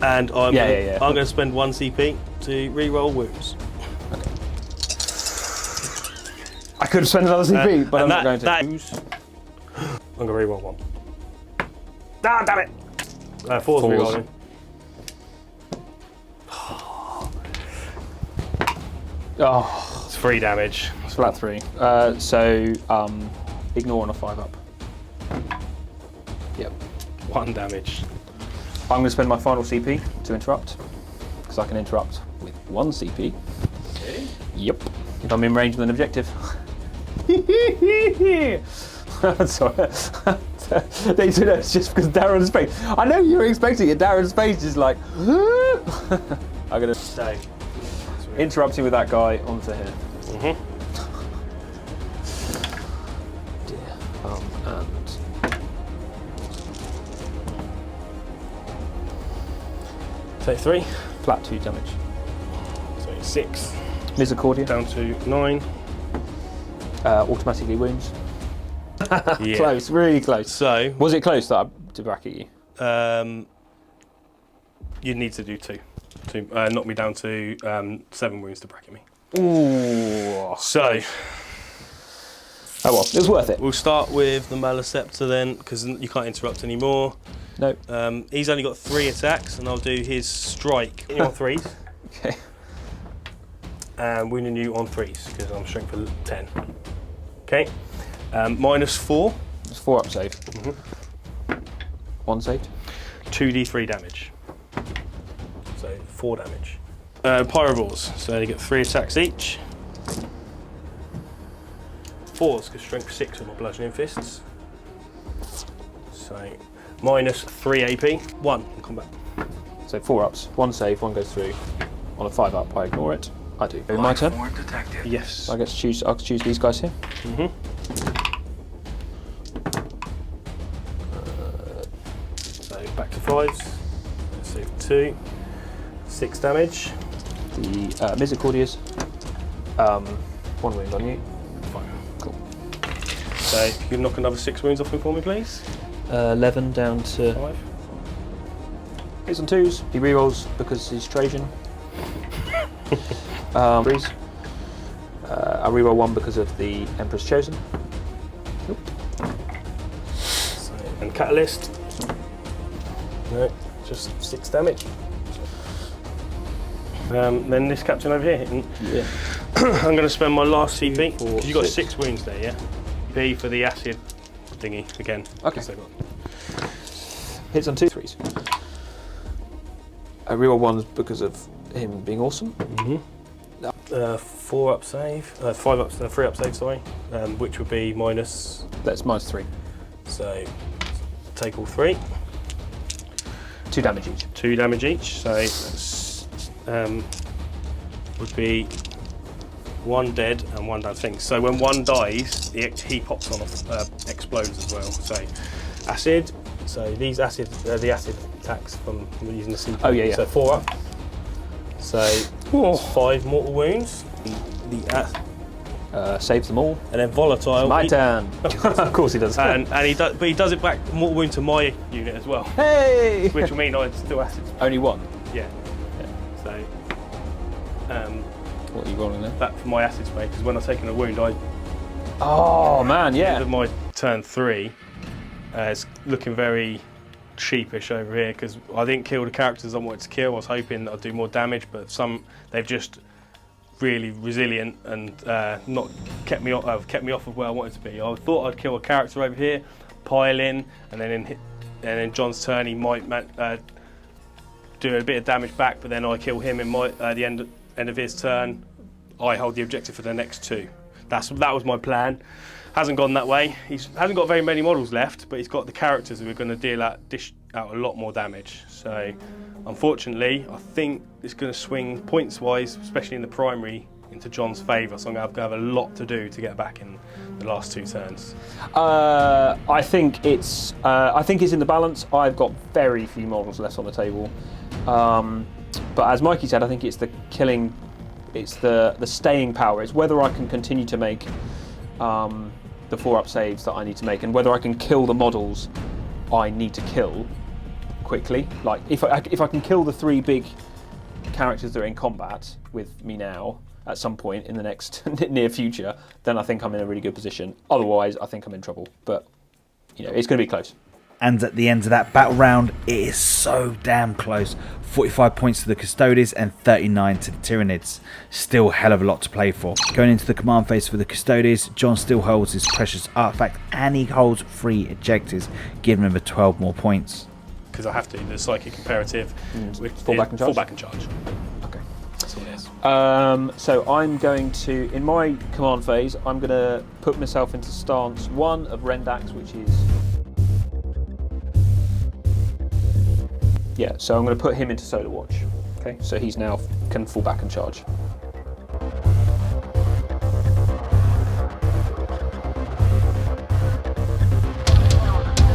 Speaker 2: And I'm going to spend 1 CP to re-roll wounds.
Speaker 3: Okay. I could spend another CP, but I'm not going to.
Speaker 2: I'm going to re-roll 1. Ah, damn it! 4's re-rolling.
Speaker 3: Oh,
Speaker 2: It's 3 damage.
Speaker 3: it's flat 3. So ignore on a 5 up. Yep.
Speaker 2: 1 damage.
Speaker 3: I'm going to spend my final CP to interrupt, because I can interrupt with 1 CP.
Speaker 2: Okay.
Speaker 3: Yep. If I'm in range with an objective. Sorry. It's just because Darren's face. I know you were expecting it. Darren's face is like. I'm going to interrupting with that guy onto here. Dear. And
Speaker 2: 33.
Speaker 3: flat 2 damage.
Speaker 2: So 6.
Speaker 3: Misericordia.
Speaker 2: Down to 9.
Speaker 3: Automatically wounds.
Speaker 2: Yeah.
Speaker 3: Close, really close.
Speaker 2: So
Speaker 3: Was it close that to bracket you?
Speaker 2: you'd need to do 2 to knock me down to 7 wounds to bracket me.
Speaker 3: Ooh.
Speaker 2: So
Speaker 3: Oh well, it was worth it.
Speaker 2: we'll start with the Maleceptor then, because you can't interrupt anymore.
Speaker 3: No.
Speaker 2: He's only got 3 attacks, and I'll do his strike on 3s,
Speaker 3: Okay.
Speaker 2: and wounding you on 3s because I'm strength for 10. Okay. -4,
Speaker 3: It's 4 up save. 1 saved.
Speaker 2: 2d3 damage. So 4 damage. Pyrovores, so they get 3 attacks each. 4s, because strength 6 with my bludgeoning fists. So -3 AP, 1 in combat.
Speaker 3: So 4 ups, 1 save, 1 goes through. On a 5 up, I ignore it. I do. My turn.
Speaker 2: Yes.
Speaker 3: I get to choose. I'll choose these guys here.
Speaker 2: So back to 5s. Let's save 2. 6 damage.
Speaker 3: The Misericordias. 1 wound on you.
Speaker 2: Fine.
Speaker 3: Cool.
Speaker 2: So if you can knock another 6 wounds off him for me, please.
Speaker 3: 11 down to
Speaker 2: 5.
Speaker 3: hits on 2s. He rerolls because he's Trajan. 3s. I reroll 1 because of the Emperor's Chosen. Nope.
Speaker 2: So, and Catalyst. No, just 6 damage. Then this captain over here hitting.
Speaker 3: Yeah.
Speaker 2: I'm going to spend my last CP,
Speaker 3: 4,
Speaker 2: because you've got
Speaker 3: 6.
Speaker 2: 6 wounds there, yeah? B for the acid thingy again.
Speaker 3: Okay.
Speaker 2: So
Speaker 3: Hits on 2 3s. I reroll 1 because of him being awesome.
Speaker 2: 4 up save, 5 up, 3 up save, sorry, which would be minus.
Speaker 3: That's -3.
Speaker 2: So take all 3.
Speaker 3: 2 damage each.
Speaker 2: 2 damage each. So that's, would be 1 dead and 1 down thing. So when 1 dies, he pops on, explodes as well. So acid. So these acid, the acid attacks from using the CP.
Speaker 3: Oh yeah.
Speaker 2: So 4 up. So 5 mortal wounds.
Speaker 3: Saves them all.
Speaker 2: And then volatile.
Speaker 3: My turn. Of course he does.
Speaker 2: And he does, but he does it back mortal wound to my unit as well,
Speaker 3: Hey!
Speaker 2: which will mean I'd still acid.
Speaker 3: Only 1.
Speaker 2: Yeah. So
Speaker 3: What are you rolling there?
Speaker 2: that for my acid spray, because when I've taken a wound, I
Speaker 3: Oh man,
Speaker 2: end
Speaker 3: yeah.
Speaker 2: of my turn 3. It's looking very sheepish over here because I didn't kill the characters I wanted to kill. I was hoping that I'd do more damage, but they've just really resilient and not kept me off of where I wanted to be. I thought I'd kill a character over here, pile in, and then in John's turn he might do a bit of damage back, but then I kill him in the end of his turn. I hold the objective for the next 2. That was my plan. Hasn't gone that way. He hasn't got very many models left, but he's got the characters who are going to dish out a lot more damage. So, unfortunately, I think it's going to swing points-wise, especially in the primary, into John's favour. So I'm going to have a lot to do to get back in the last 2 turns.
Speaker 3: I think it's in the balance. I've got very few models left on the table, but as Mikey said, I think it's the killing, it's the staying power. It's whether I can continue to make the 4-up saves that I need to make, and whether I can kill the models I need to kill quickly. Like if I can kill the 3 big characters that are in combat with me now at some point in the next near future, then I think I'm in a really good position. Otherwise, I think I'm in trouble. But you know, it's going to be close.
Speaker 1: And at the end of that battle round, it is so damn close. 45 points to the Custodes and 39 to the Tyranids. Still a hell of a lot to play for. Going into the command phase for the Custodes, John still holds his precious artifact and he holds 3 objectives, giving him 12 more points.
Speaker 2: Because I have to, the psychic imperative.
Speaker 3: Fall back and charge?
Speaker 2: Fall back and charge.
Speaker 3: Okay.
Speaker 2: That's all it is.
Speaker 3: So I'm going to, in my command phase, I'm going to put myself into stance 1 of Rendax, which is... Yeah, so I'm going to put him into Solar Watch. Okay, so he's now can fall back and charge.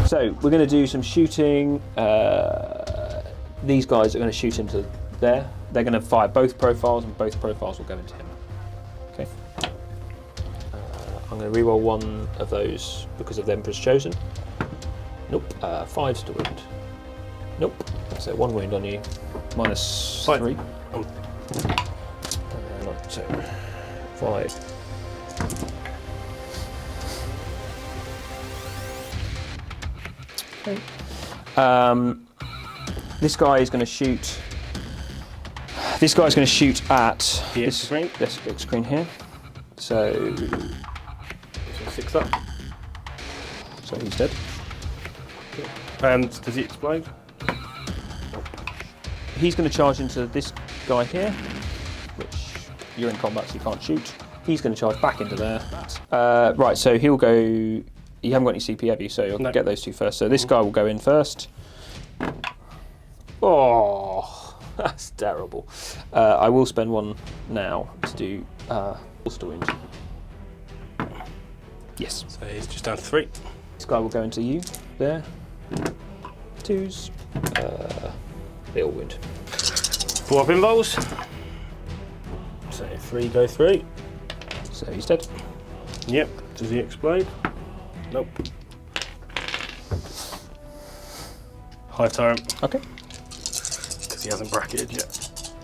Speaker 3: So we're going to do some shooting. These guys are going to shoot into there. They're going to fire both profiles, and both profiles will go into him. Okay. I'm going to reroll 1 of those because of the Emperor's Chosen. Nope. 5's to wound. Nope. So 1 wound on you. Minus 3. So 5. Okay. This guy is going to shoot. This guy's going to shoot at this big screen here. So
Speaker 2: 6 up.
Speaker 3: So he's dead.
Speaker 2: And does he explode?
Speaker 3: He's going to charge into this guy here, which you're in combat, so you can't shoot. He's going to charge back into there. Right, so he'll go. You haven't got any CP, have you? So you'll get those 2 first. So this guy will go in first. Oh, that's terrible. I will spend 1 now to do Ulster wound. Yes.
Speaker 2: So he's just down to 3.
Speaker 3: This guy will go into you there. 2s. They all wound.
Speaker 2: 4 pinballs. So 3 go through.
Speaker 3: So he's dead.
Speaker 2: Yep. Does he explode? Nope. Hive tyrant.
Speaker 3: Okay.
Speaker 2: Because he hasn't bracketed yet.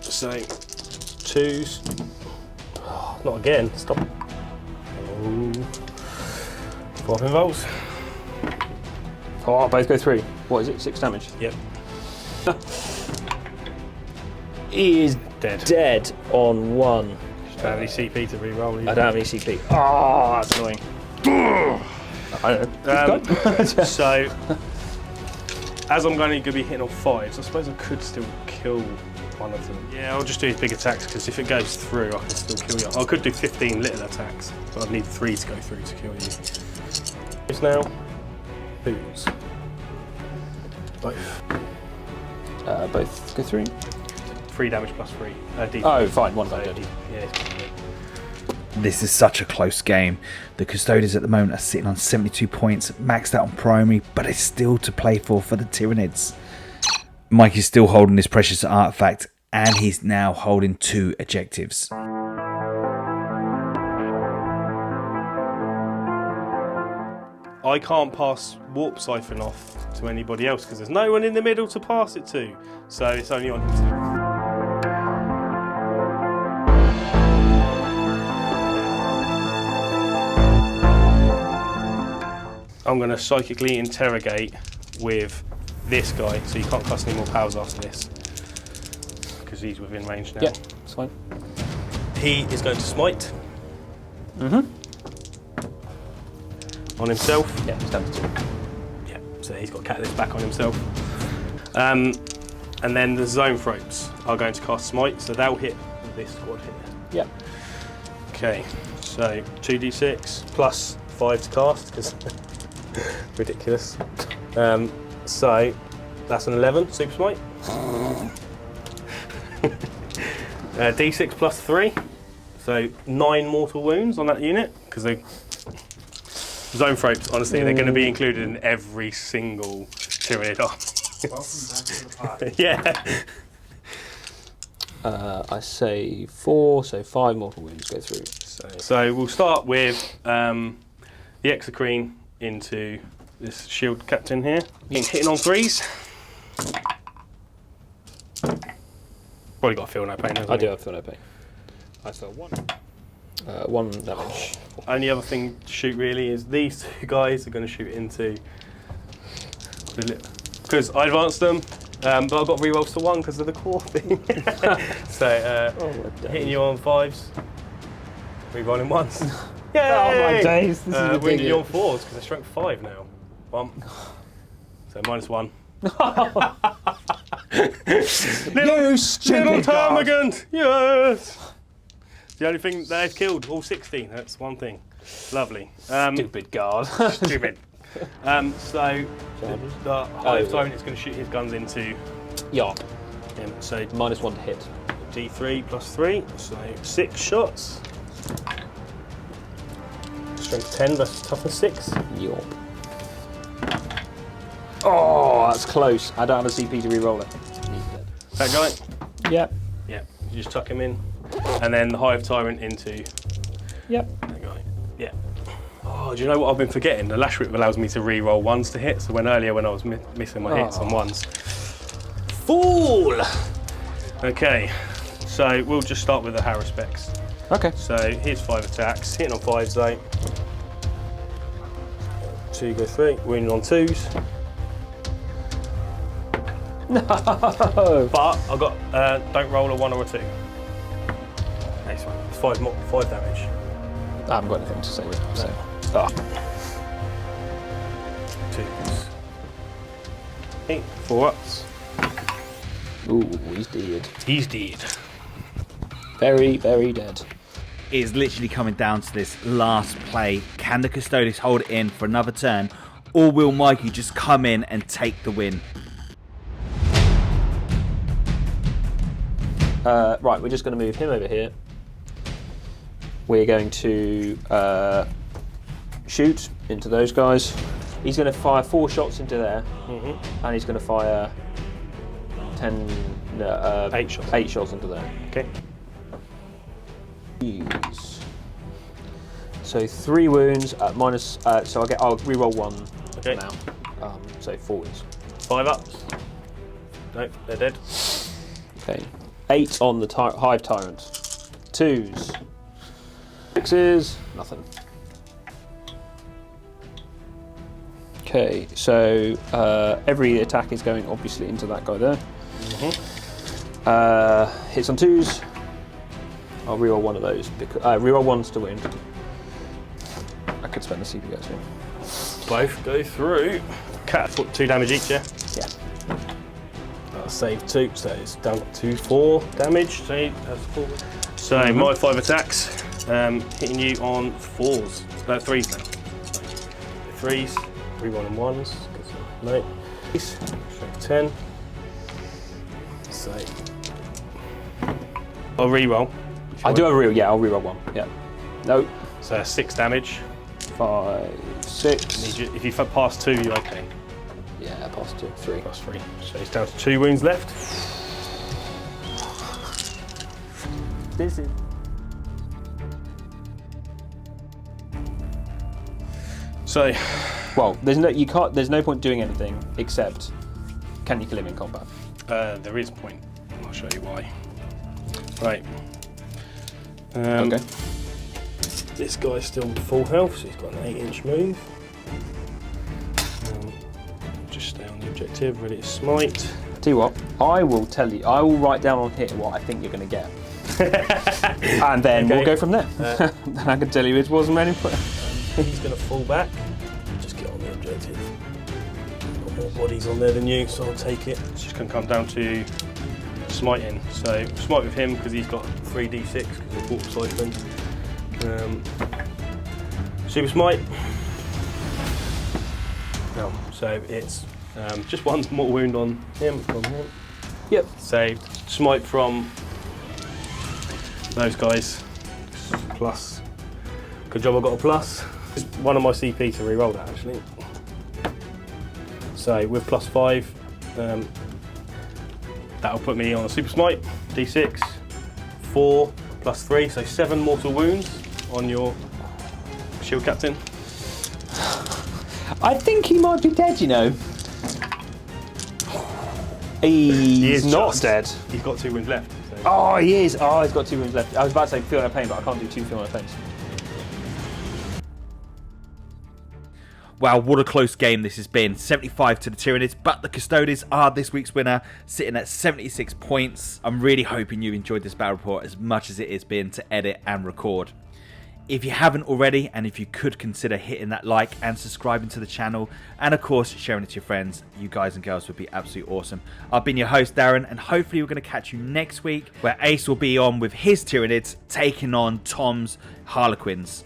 Speaker 2: So 2s. Oh, not again. Stop. Oh. 4 pinballs.
Speaker 3: Oh, both go through. What is it? 6 damage.
Speaker 2: Yep.
Speaker 3: He is dead on 1.
Speaker 2: You don't have any CP to re-roll either.
Speaker 3: I don't have any CP. Oh, that's annoying. I don't know.
Speaker 2: So, as I'm going to be hitting on 5s, I suppose I could still kill one of them. Yeah, I'll just do his big attacks, because if it goes through, I can still kill you. I could do 15 little attacks, but I'd need 3 to go through to kill you. It's now boots. Both.
Speaker 3: Both go through.
Speaker 2: 3 damage plus 3.
Speaker 3: Oh, fine, 1 dead.
Speaker 2: Yeah.
Speaker 1: This is such a close game. The Custodes at the moment are sitting on 72 points, maxed out on primary, but it's still to play for the Tyranids. Mike is still holding his precious artifact, and he's now holding 2 objectives.
Speaker 2: I can't pass Warp Siphon off to anybody else because there's no one in the middle to pass it to. So it's only on himself. I'm going to psychically interrogate with this guy, so you can't cast any more powers after this because he's within range now.
Speaker 3: Yeah, that's fine.
Speaker 2: He is going to smite
Speaker 3: Mm-hmm.
Speaker 2: on himself.
Speaker 3: Yeah, he's down to 2.
Speaker 2: Yeah, so he's got Catalyst back on himself. And then the Zone Thropes are going to cast smite, so they'll hit this squad here.
Speaker 3: Yep.
Speaker 2: Okay, so 2d6 plus 5 to cast, because ridiculous. So that's an 11, Super Smite. D6 plus 3, so 9 mortal wounds on that unit, because they Zone Thropes, honestly, they're going to be included in every single Tyranid army. Yeah.
Speaker 3: I say 4, so 5 mortal wounds go through.
Speaker 2: So we'll start with the Exocrine into this shield captain here. Hitting on 3s. Probably got to feel no pain, hasn't
Speaker 3: I
Speaker 2: he?
Speaker 3: do have feel no pain. I still have 1. 1 damage.
Speaker 2: Only other thing to shoot really is these 2 guys are going to shoot into because I advanced them, but I've got rerolls to 1 because of the core thing. So hitting you on 5s, rerolling 1s. Yay!
Speaker 3: Oh my days! This is
Speaker 2: wounding you on 4s because they're strength 5 now. 1. So -1.
Speaker 3: You stupid
Speaker 2: Little
Speaker 3: guard.
Speaker 2: Termagant! Yes! The only thing they've killed, all 16, that's one thing. Lovely.
Speaker 3: Stupid guard.
Speaker 2: Stupid. So the Hive Tyrant is going to shoot his guns into
Speaker 3: Yeah.
Speaker 2: him. So
Speaker 3: -1 to hit.
Speaker 2: D3 plus 3, so 6 shots. Strength 10 versus toughness 6.
Speaker 3: Yup. Oh, that's close. I don't have a CP to re-roll it. He's dead.
Speaker 2: That guy?
Speaker 3: Yep.
Speaker 2: Yeah. You just tuck him in. And then the Hive Tyrant into
Speaker 3: Yep.
Speaker 2: that guy. Yeah. Oh, do you know what I've been forgetting? The Lash Whip allows me to re-roll 1s to hit, so earlier when I was missing my hits on 1s. Fool! Okay, so we'll just start with the Haruspecs.
Speaker 3: Okay.
Speaker 2: So here's 5 attacks, hitting on 5s though. 2 go 3, wounding on 2s.
Speaker 3: No.
Speaker 2: But I've got, don't roll a 1 or a 2. Nice one. It's 5 damage.
Speaker 3: I haven't got anything to say with him, so.
Speaker 2: 2s. 8, 4 ups.
Speaker 3: Ooh, he's dead.
Speaker 2: He's dead.
Speaker 3: Very, very dead.
Speaker 1: It is literally coming down to this last play. Can the Custodes hold it in for another turn, or will Mikey just come in and take the win?
Speaker 3: Right, we're just going to move him over here. We're going to shoot into those guys. He's going to fire 4 shots into there, and he's going to fire 8
Speaker 2: shots.
Speaker 3: 8 shots into there.
Speaker 2: Okay.
Speaker 3: Jeez. So 3 wounds at minus. So I'll reroll 1
Speaker 2: Okay.
Speaker 3: now. So 4 wounds.
Speaker 2: 5 ups. Nope, they're dead.
Speaker 3: Okay. 8 on the Hive Tyrant. 2s. 6s. Nothing. Okay, so every attack is going obviously into that guy there. Hits on 2s. I'll reroll 1 of those. Reroll 1s to wound. I could spend the CP as well.
Speaker 2: Both go through. Cat 2 damage each, yeah?
Speaker 3: Yeah.
Speaker 2: I'll save 2, so it's down to 4 damage. So that's 4. So my 5 attacks, hitting you on 4s. 3s now. So 3s, rerolling 1s. No. Strength 10. So I'll reroll.
Speaker 3: I do have a reroll. Yeah, I'll reroll 1. Yeah. No.
Speaker 2: So 6 damage.
Speaker 3: 5, 6.
Speaker 2: If you pass 2, you're okay.
Speaker 3: Yeah, pass 2, 3.
Speaker 2: Plus 3. So he's down to 2 wounds left.
Speaker 3: This is.
Speaker 2: So,
Speaker 3: Well, there's no point doing anything except can you kill him in combat?
Speaker 2: there is a point. I'll show you why. Right.
Speaker 3: Okay.
Speaker 2: This guy's still full health, so he's got an 8-inch move. Just stay on your objective, ready to smite.
Speaker 3: Tell you what, I will write down on here what I think you're going to get. And then we'll go from there. Then I can tell you it wasn't many.
Speaker 2: He's going to fall back. Just get on the objective. Got more bodies on there than you, so I'll take it. It's just going to come down to smiting. So smite with him because he's got 3d6 because of warp cycling. Super smite. No, so it's just one mortal wound on him.
Speaker 3: Yep.
Speaker 2: So smite from those guys. Plus. Good job I got a plus. It's one of my CP to re-roll that actually. So with +5, that'll put me on a super smite. D6, 4 + 3, so 7 mortal wounds on your shield captain.
Speaker 3: I think he might be dead, you know. He's not dead.
Speaker 2: He's got 2 wounds left. So.
Speaker 3: Oh, he is. Oh, he's got 2 wounds left. I was about to say feel no pain, but I can't do 2 feel no pains.
Speaker 1: Wow, what a close game this has been. 75 to the Tyranids, but the Custodes are this week's winner, sitting at 76 points. I'm really hoping you enjoyed this battle report as much as it has been to edit and record. If you haven't already, and if you could consider hitting that like and subscribing to the channel, and of course sharing it to your friends, you guys and girls would be absolutely awesome. I've been your host Darren, and hopefully we're going to catch you next week where Ace will be on with his Tyranids taking on Tom's Harlequins.